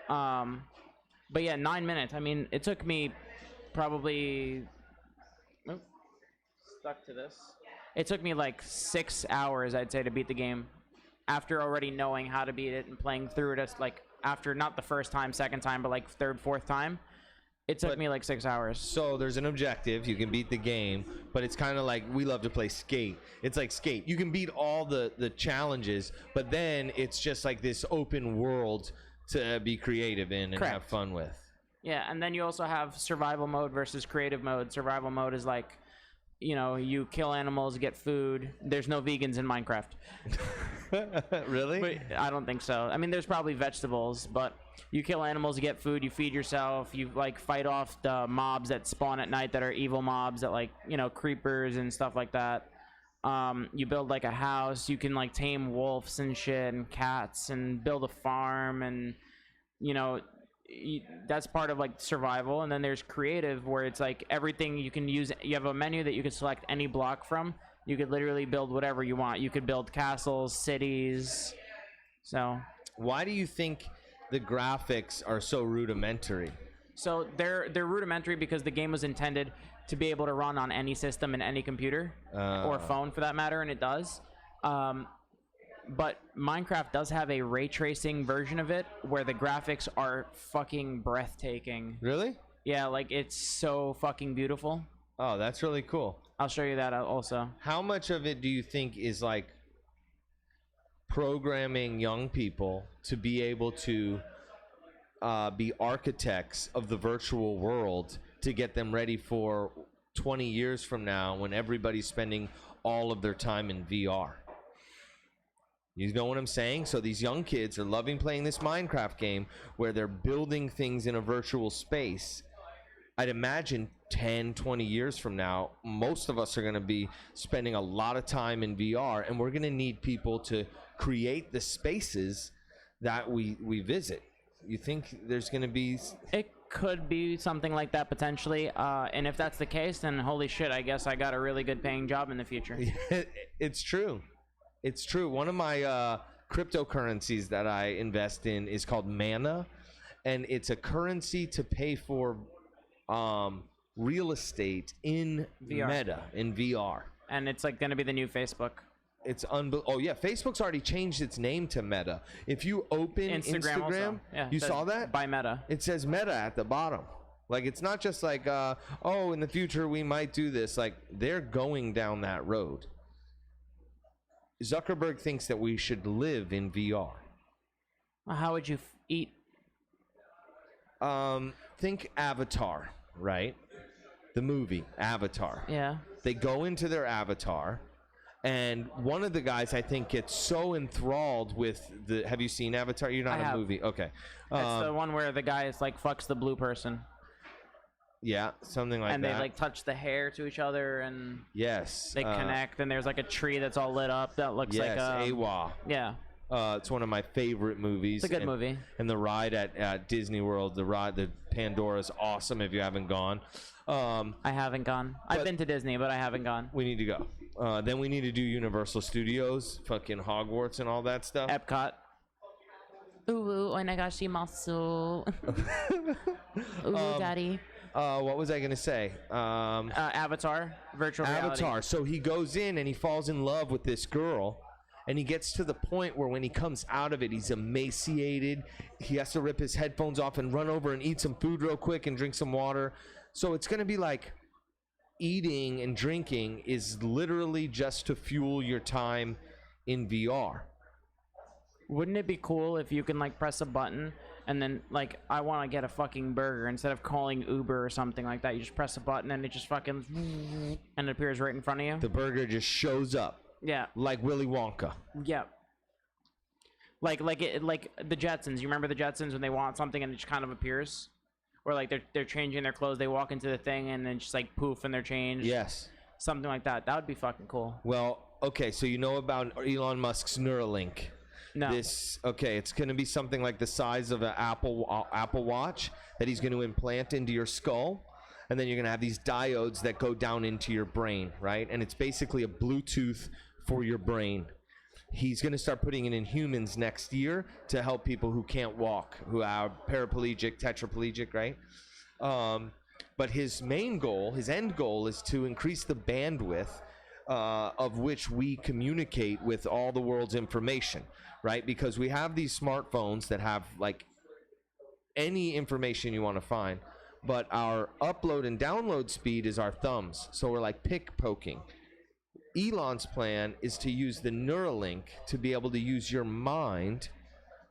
But yeah, 9 minutes. I mean, it took me probably stuck to this. It took me like 6 hours, I'd say, to beat the game. After already knowing how to beat it and playing through it, like after not the first time, second time, but like third, fourth time, it took me like 6 hours. So there's an objective. You can beat the game, but it's kind of like we love to play Skate. It's like Skate. You can beat all the challenges, but then it's just like this open world to be creative in and have fun with. Yeah, and then you also have survival mode versus creative mode. Survival mode is like, you know, you kill animals, get food. There's no vegans in Minecraft. Really? But I don't think so. I mean, there's probably vegetables, but you kill animals, you get food, you feed yourself, you like fight off the mobs that spawn at night that are evil mobs that like, you know, creepers and stuff like that. You build like a house, you can like tame wolves and shit and cats and build a farm, and you know, that's part of like survival. And then there's creative, where it's like everything you can use. You have a menu that you can select any block from. You could literally build whatever you want. You could build castles, cities. So why do you think the graphics are so rudimentary? So they're rudimentary because the game was intended to be able to run on any system and any computer or phone for that matter, and it does. But Minecraft does have a ray tracing version of it where the graphics are fucking breathtaking. Really? Yeah, like it's so fucking beautiful. Oh, that's really cool. I'll show you that also. How much of it do you think is like programming young people to be able to be architects of the virtual world to get them ready for 20 years from now when everybody's spending all of their time in VR? You know what I'm saying? So these young kids are loving playing this Minecraft game where they're building things in a virtual space. I'd imagine 10, 20 years from now, most of us are going to be spending a lot of time in VR, and we're going to need people to create the spaces that we visit. You think there's going to be... It could be something like that potentially. And if that's the case, then holy shit, I guess I got a really good paying job in the future. It's true. It's true. One of my cryptocurrencies that I invest in is called Mana, and it's a currency to pay for real estate in Meta, in VR. And it's like going to be the new Facebook. It's oh yeah, Facebook's already changed its name to Meta. If you open Instagram you saw that? By Meta. It says Meta at the bottom. Like, it's not just like, oh, in the future we might do this. Like, they're going down that road. Zuckerberg thinks that we should live in VR. Well, how would you eat? Think Avatar, right? The movie Avatar. Yeah. They go into their avatar, and one of the guys, I think, gets so enthralled with the... Have you seen Avatar? You're not a movie. Okay. That's the one where the guy is like fucks the blue person. Yeah, something like that. And they like touch the hair to each other, and yes, they connect. And there's like a tree that's all lit up that looks like Awa. Yeah. It's one of my favorite movies. It's a good movie. And the ride at Disney World, the Pandora is awesome if you haven't gone. I haven't gone. I've been to Disney, but I haven't gone. We need to go. Then we need to do Universal Studios, fucking Hogwarts and all that stuff. Epcot. Ooh, onegashi Ooh, daddy. What was I going to say? Avatar, virtual reality. Avatar. So he goes in and he falls in love with this girl, and he gets to the point where when he comes out of it, he's emaciated. He has to rip his headphones off and run over and eat some food real quick and drink some water. So it's going to be like eating and drinking is literally just to fuel your time in VR. Wouldn't it be cool if you can like press a button and then like I want to get a fucking burger, instead of calling Uber or something like that, you just press a button and it just fucking and it appears right in front of you. The burger just shows up. Yeah. Like Willy Wonka. Yeah. Like the Jetsons. You remember the Jetsons when they want something and it just kind of appears? Or like they're changing their clothes, they walk into the thing and then just like poof and they're changed. Yes. Something like that. That would be fucking cool. Well, okay, so you know about Elon Musk's Neuralink. No. It's going to be something like the size of an Apple Watch that he's going to implant into your skull, and then you're going to have these diodes that go down into your brain, right? And it's basically a Bluetooth for your brain. He's going to start putting it in humans next year to help people who can't walk, who are paraplegic, tetraplegic, right? But his main goal, his end goal, is to increase the bandwidth of which we communicate with all the world's information, right? Because we have these smartphones that have like any information you want to find, but our upload and download speed is our thumbs. So we're like pick poking. Elon's plan is to use the Neuralink to be able to use your mind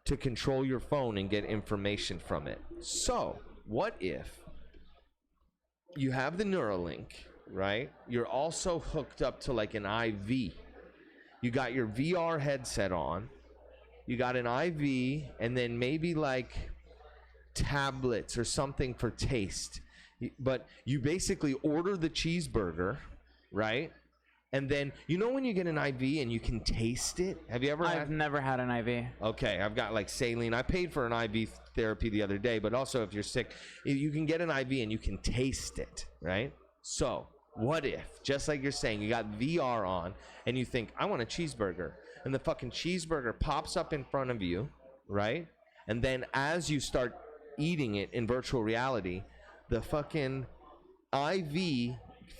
to control your phone and get information from it. So what if you have the Neuralink, right? You're also hooked up to like an IV. You got your VR headset on. You got an IV, and then maybe like tablets or something for taste. But you basically order the cheeseburger, right? And then, you know when you get an IV and you can taste it? Have you ever I've never had an IV. Okay, I've got like saline. I paid for an IV therapy the other day, but also if you're sick, you can get an IV and you can taste it, right? So, what if, just like you're saying, you got VR on and you think, I want a cheeseburger. And the fucking cheeseburger pops up in front of you, right? And then as you start eating it in virtual reality, the fucking IV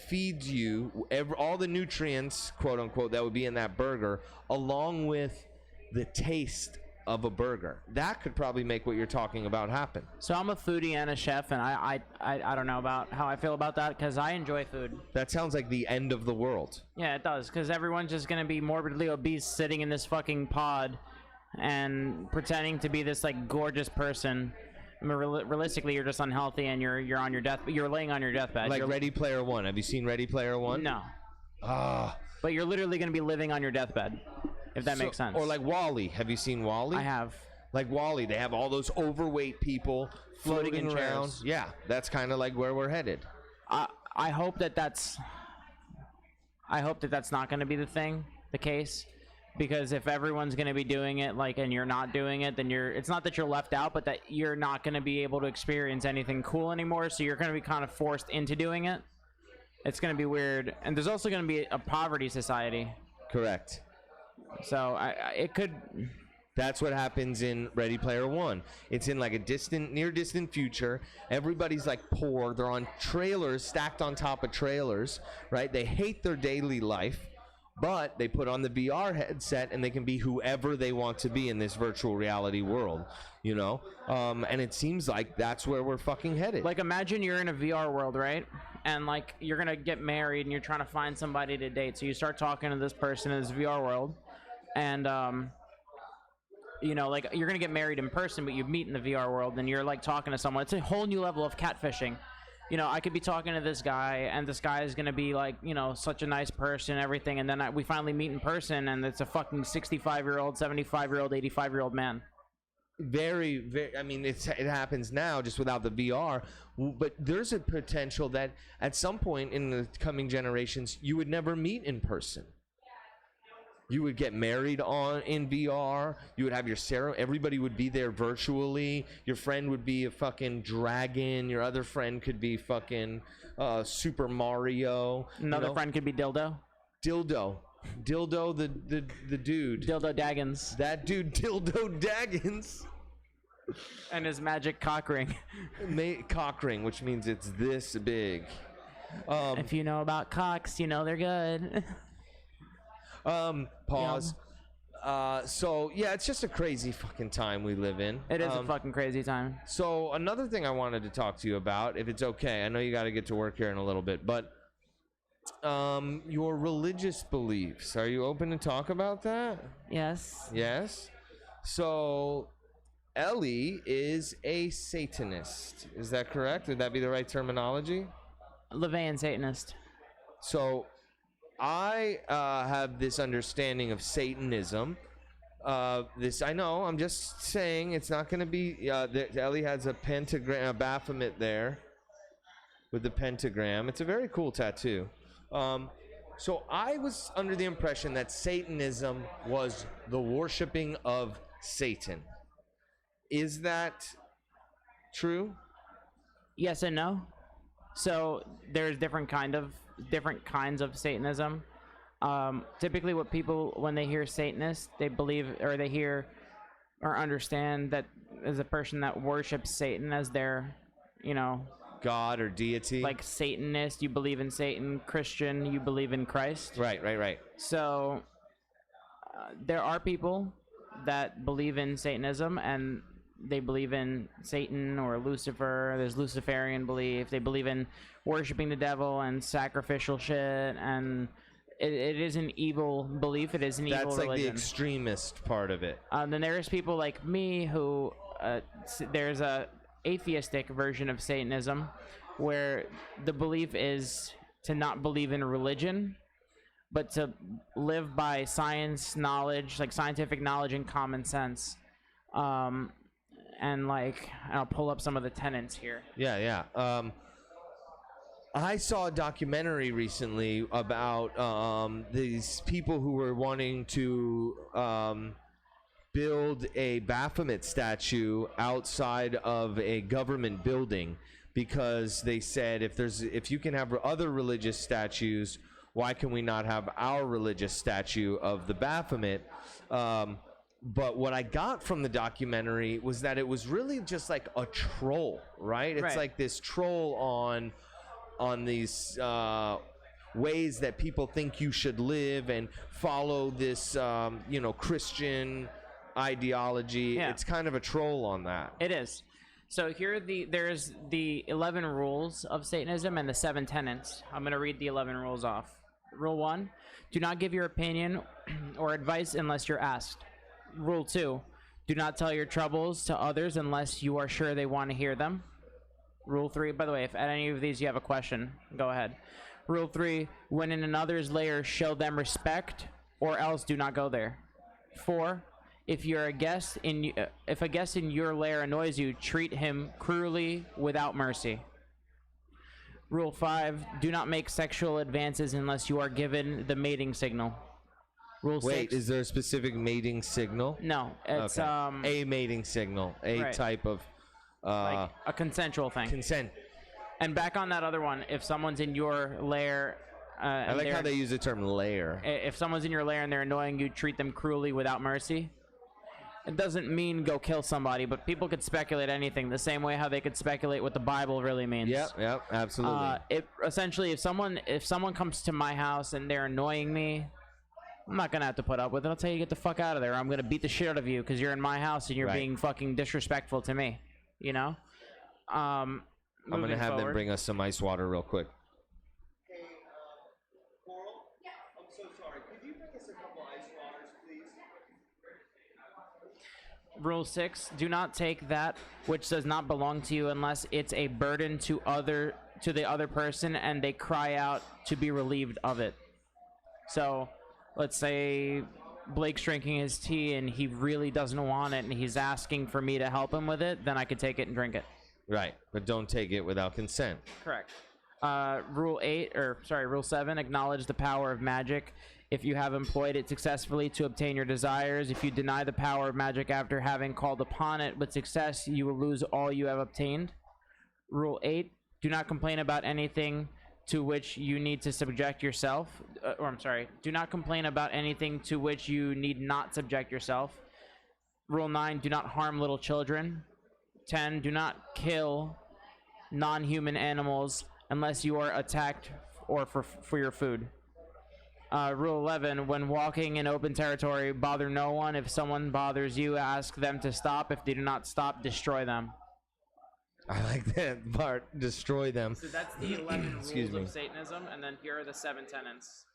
feeds you all the nutrients, quote unquote, that would be in that burger, along with the taste of a burger. That could probably make what you're talking about happen. So I'm a foodie and a chef, and I don't know about how I feel about that, because I enjoy food. That sounds like the end of the world. Yeah, it does, because everyone's just going to be morbidly obese sitting in this fucking pod and pretending to be this like gorgeous person. I mean, realistically, you're just unhealthy, and you're on your you're laying on your deathbed. Like Ready Player One. Have you seen Ready Player One? No. Ah. But you're literally going to be living on your deathbed, if that makes sense. Or like WALL-E. Have you seen WALL-E? I have. Like WALL-E, they have all those overweight people floating in around. chairs. Yeah, that's kind of like where we're headed. I hope that that's not going to be the case. Because if everyone's going to be doing it, like, and you're not doing it, then it's not that you're left out, but that you're not going to be able to experience anything cool anymore. So you're going to be kind of forced into doing it. It's going to be weird. And there's also going to be a poverty society. Correct. So it could. That's what happens in Ready Player One. It's in like a near distant future. Everybody's like poor. They're on trailers stacked on top of trailers, right? They hate their daily life. But they put on the VR headset and they can be whoever they want to be in this virtual reality world, you know? And it seems like that's where we're fucking headed. Like, imagine you're in a VR world, right? And, like, you're going to get married and you're trying to find somebody to date. So you start talking to this person in this VR world. And, you know, like, you're going to get married in person, but you meet in the VR world and you're, like, talking to someone. It's a whole new level of catfishing. You know, I could be talking to this guy, and this guy is going to be, like, you know, such a nice person and everything, and then we finally meet in person, and it's a fucking 65-year-old, 75-year-old, 85-year-old man. Very, very, I mean, it happens now just without the VR, but there's a potential that at some point in the coming generations, you would never meet in person. You would get married in VR. You would have your ceremony. Everybody would be there virtually. Your friend would be a fucking dragon. Your other friend could be fucking Super Mario. Another friend could be Dildo. Dildo, the dude. Dildo Daggins. That dude, Dildo Daggins. And his magic cock ring. Cock ring, which means it's this big. If you know about cocks, you know they're good. Pause. So yeah, it's just a crazy fucking time we live in. It is a fucking crazy time. So another thing I wanted to talk to you about, if it's okay, I know you got to get to work here in a little bit, but your religious beliefs, are you open to talk about that? Yes. Yes. So Ellie is a Satanist. Is that correct? Would that be the right terminology? LaVeyan Satanist. So I have this understanding of Satanism. I know, I'm just saying it's not going to be, Ellie has a pentagram, a Baphomet there with the pentagram. It's a very cool tattoo. So I was under the impression that Satanism was the worshiping of Satan. Is that true? Yes and no. So there's different kinds of Satanism. Typically, what people, when they hear Satanist, they believe or they hear or understand that as a person that worships Satan as their, you know, God or deity. like Satanist, you believe in Satan. Christian, you believe in Christ. Right. So there are people that believe in Satanism and they believe in Satan or Lucifer. There's Luciferian belief. They believe in worshiping the devil and sacrificial shit, and it is an evil belief. It is an evil religion. That's like the extremist part of it. Then there's people like me who there's a atheistic version of Satanism where the belief is to not believe in religion, but to live by science knowledge, like scientific knowledge and common sense. And like, I'll pull up some of the tenets here. Yeah. I saw a documentary recently about these people who were wanting to build a Baphomet statue outside of a government building because they said if you can have other religious statues, why can we not have our religious statue of the Baphomet? But what I got from the documentary was that it was really just like a troll, right? It's like this troll on these ways that people think you should live and follow this, Christian ideology. Yeah. It's kind of a troll on that. It is. So here there's the 11 rules of Satanism and the 7 tenets. I'm going to read the 11 rules off. Rule 1, do not give your opinion or advice unless you're asked. Rule 2, do not tell your troubles to others unless you are sure they want to hear them. Rule 3, by the way, if at any of these you have a question, go ahead. Rule 3, when in another's lair, show them respect or else do not go there. 4, if a guest in your lair annoys you, treat him cruelly without mercy. Rule 5, do not make sexual advances unless you are given the mating signal. Rule 6. Is there a specific mating signal? No, it's a mating signal, type of like a consensual thing. Consent. And back on that other one, if someone's in your lair, I like how they use the term lair. If someone's in your lair and they're annoying you, treat them cruelly without mercy. It doesn't mean go kill somebody, but people could speculate anything the same way how they could speculate what the Bible really means. Yep, absolutely. Essentially, if someone comes to my house and they're annoying me, I'm not gonna have to put up with it. I'll tell you to get the fuck out of there. I'm gonna beat the shit out of you because you're in my house and you're being fucking disrespectful to me. You know. I'm gonna have them bring us some ice water real quick. Coral? Yeah. I'm so sorry. Could you bring us a couple ice waters, please? Rule 6, do not take that which does not belong to you unless it's a burden to the other person and they cry out to be relieved of it. So, let's say Blake's drinking his tea and he really doesn't want it and he's asking for me to help him with it, then I could take it and drink it. Right, but don't take it without consent. Correct. Rule 7, acknowledge the power of magic. If you have employed it successfully to obtain your desires, if you deny the power of magic after having called upon it with success, you will lose all you have obtained. Rule 8, do not complain about anything to which you need to subject yourself. Do not complain about anything to which you need not subject yourself. Rule 9, do not harm little children. 10, do not kill non-human animals unless you are attacked or for your food. Rule 11, when walking in open territory, bother no one. If someone bothers you, ask them to stop. If they do not stop, destroy them. I like that part. Destroy them. So that's the 11 rules of Satanism, and then here are the 7 tenets.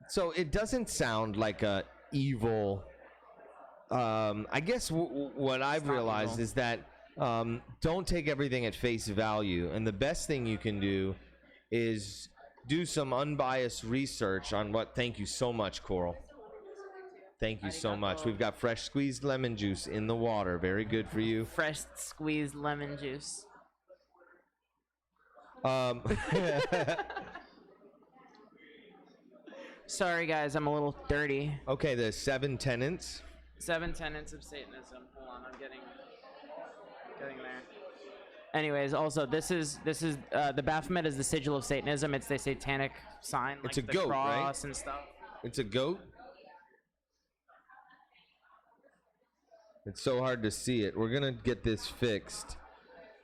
So it doesn't sound like a evil. I guess what I've realized is that don't take everything at face value, and the best thing you can do is do some unbiased research on what. Thank you so much, Coral. Thank you so much. We've got fresh squeezed lemon juice in the water. Very good for you. Fresh squeezed lemon juice. Sorry, guys, I'm a little dirty. Okay, the 7 tenets. 7 tenets of Satanism. Hold on, I'm getting there. Anyways, also this is the Baphomet is the sigil of Satanism. It's the satanic sign, like It's a the goat, right? cross and stuff. It's a goat. It's so hard to see it. We're gonna get this fixed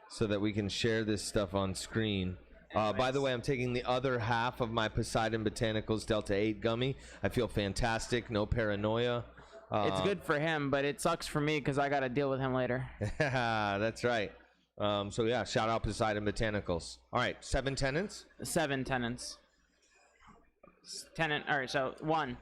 so that we can share this stuff on screen. By the way, I'm taking the other half of my Poseidon Botanicals Delta 8 gummy. I feel fantastic. No paranoia. It's good for him, but it sucks for me because I got to deal with him later. That's right. So yeah, shout out Poseidon Botanicals. All right, 7 tenants. 7 tenants. Tenant. All right. So one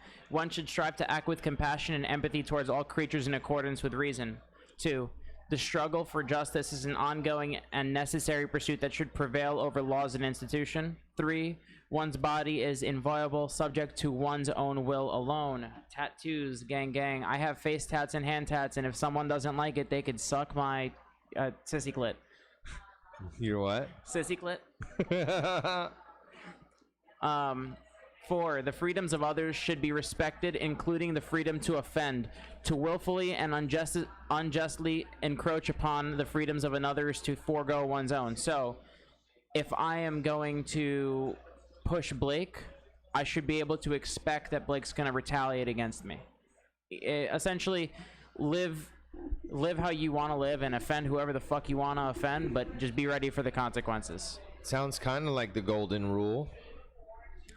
should strive to act with compassion and empathy towards all creatures in accordance with reason. 2, the struggle for justice is an ongoing and necessary pursuit that should prevail over laws and institution. 3, one's body is inviolable, subject to one's own will alone. Tattoos, gang, gang. I have face tats and hand tats, and if someone doesn't like it, they could suck my sissy clit. You're what? Sissy clit. 4, the freedoms of others should be respected, including the freedom to offend. To willfully and unjustly encroach upon the freedoms of another is to forego one's own. So, if I am going to push Blake, I should be able to expect that Blake's going to retaliate against me. Essentially, live how you want to live and offend whoever the fuck you want to offend, but just be ready for the consequences. Sounds kind of like the golden rule.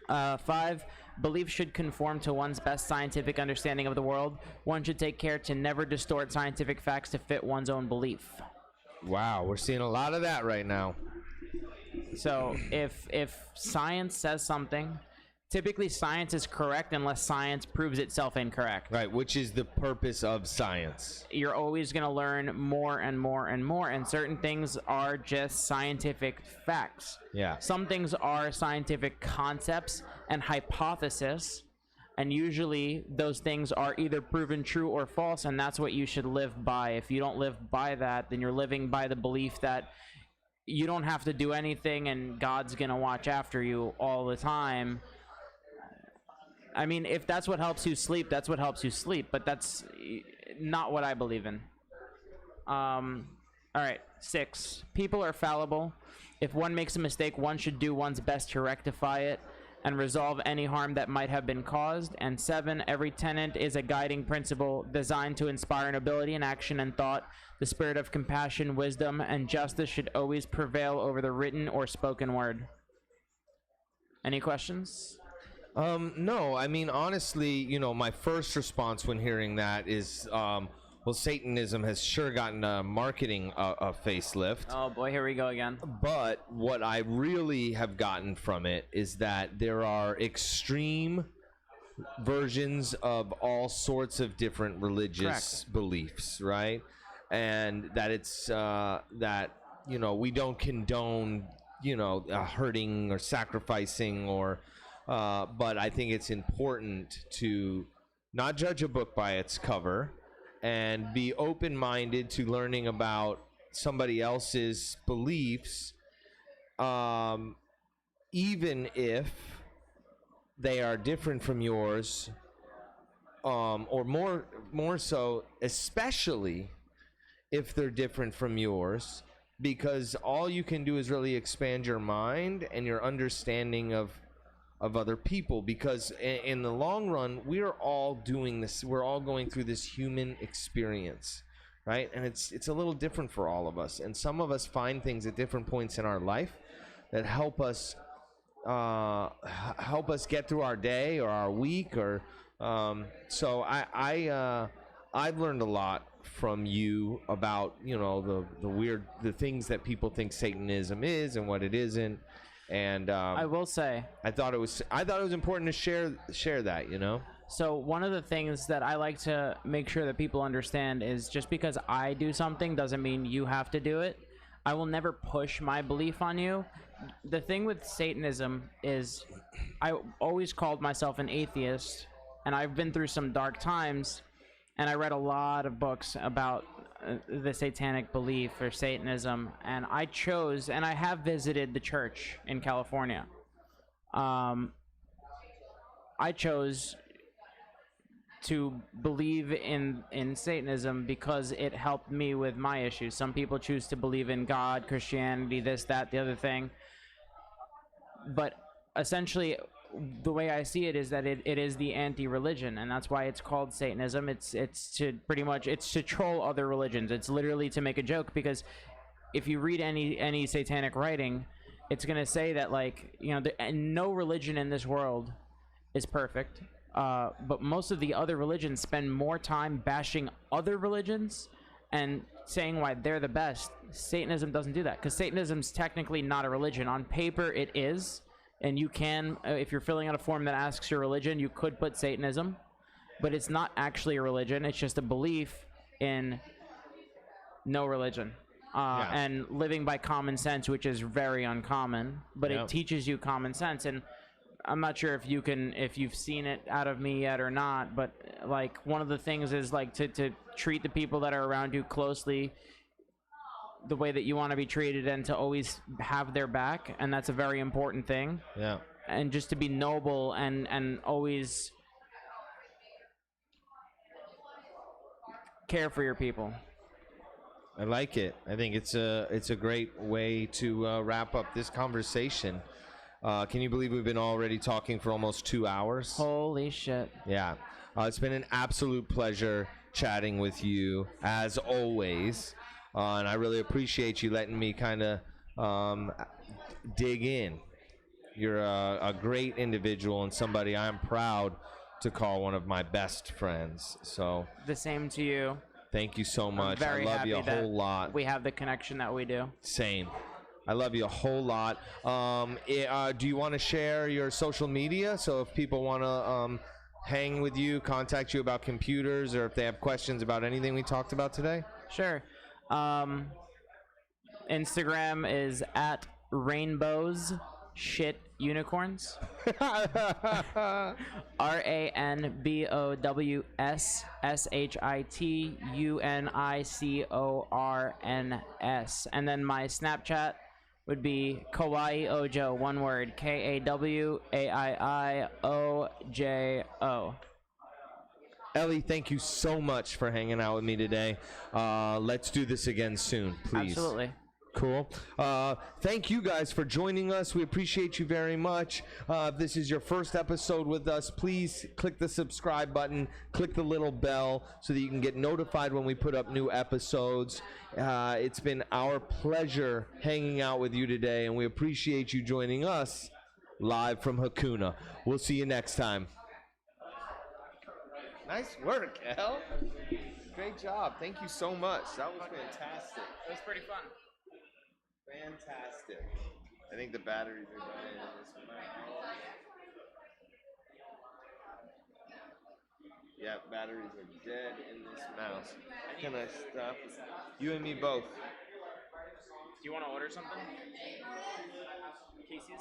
5, belief should conform to one's best scientific understanding of the world. One should take care to never distort scientific facts to fit one's own belief. Wow, we're seeing a lot of that right now. So if science says something, typically science is correct unless science proves itself incorrect. Right, which is the purpose of science. You're always going to learn more and more and more, and certain things are just scientific facts. Yeah. Some things are scientific concepts and hypothesis, and usually those things are either proven true or false, and that's what you should live by. If you don't live by that, then you're living by the belief that you don't have to do anything and God's going to watch after you all the time. I mean, if that's what helps you sleep, that's what helps you sleep, but that's not what I believe in. All right, 6. People are fallible. If one makes a mistake, one should do one's best to rectify it and resolve any harm that might have been caused. And 7, every tenet is a guiding principle designed to inspire nobility in action and thought. The spirit of compassion, wisdom, and justice should always prevail over the written or spoken word. Any questions? No, I mean, honestly, my first response when hearing that is, well, Satanism has sure gotten a marketing a facelift. Oh boy, here we go again. But what I really have gotten from it is that there are extreme versions of all sorts of different religious beliefs, right? And that it's that we don't condone hurting or sacrificing or but I think it's important to not judge a book by its cover and be open-minded to learning about somebody else's beliefs, even if they are different from yours, or more so, especially if they're different from yours, because all you can do is really expand your mind and your understanding of other people, because in the long run, we are all doing this. We're all going through this human experience, right? And it's a little different for all of us. And some of us find things at different points in our life that help us get through our day or our week. Or so I've learned a lot from you about the things that people think Satanism is and what it isn't. And I will say, I thought it was important to share that, So one of the things that I like to make sure that people understand is just because I do something doesn't mean you have to do it. I will never push my belief on you. The thing with Satanism is I always called myself an atheist, and I've been through some dark times, and I read a lot of books about the satanic belief or Satanism, and I chose, and I have visited the church in California. I chose to believe in Satanism because it helped me with my issues. Some people choose to believe in God, Christianity, this, that, the other thing. But essentially, the way I see it is that it is the anti-religion, and that's why it's called Satanism. It's to pretty much, it's to troll other religions. It's literally to make a joke, because if you read any satanic writing, it's gonna say that, like, you know, no religion in this world is perfect, but most of the other religions spend more time bashing other religions and saying why they're the best. Satanism doesn't do that, because Satanism's technically not a religion. On paper it is, and you can, if you're filling out a form that asks your religion, you could put Satanism, but it's not actually a religion. It's just a belief in no religion. And living by common sense, which is very uncommon, but it teaches you common sense. And I'm not sure if you've seen it out of me yet or not, but like, one of the things is like to treat the people that are around you closely the way that you want to be treated, and to always have their back, and that's a very important thing. Yeah. And just to be noble and always care for your people. I like it. I think it's a great way to wrap up this conversation. Can you believe we've been already talking for almost 2 hours? Holy shit. Yeah. It's been an absolute pleasure chatting with you, as always. And I really appreciate you letting me kind of dig in. You're a great individual and somebody I'm proud to call one of my best friends. So The same to you. thank you so much. Very I love you a happy that whole lot. we have the connection that we do. Same. I love you a whole lot. Do you want to share your social media? So if people want to hang with you, contact you about computers, or if they have questions about anything we talked about today? Sure. Instagram is at rainbows shit unicorns. RANBOWSSHITUNICORNS. And then my Snapchat would be Kawaii Ojo, one word, KAWAIIOJO. Ellie, thank you so much for hanging out with me today. Let's do this again soon, please. Absolutely. Cool. Thank you guys for joining us. We appreciate you very much. If this is your first episode with us, please click the subscribe button, click the little bell so that you can get notified when we put up new episodes. It's been our pleasure hanging out with you today, and we appreciate you joining us live from Hakuna. We'll see you next time. Nice work, El. Great job. Thank you so much. That was fantastic. It was pretty fun. Fantastic. I think the batteries are dying in this mouse. Yeah, batteries are dead in this mouse. Can I stop? You and me both. Do you want to order something? Casey's?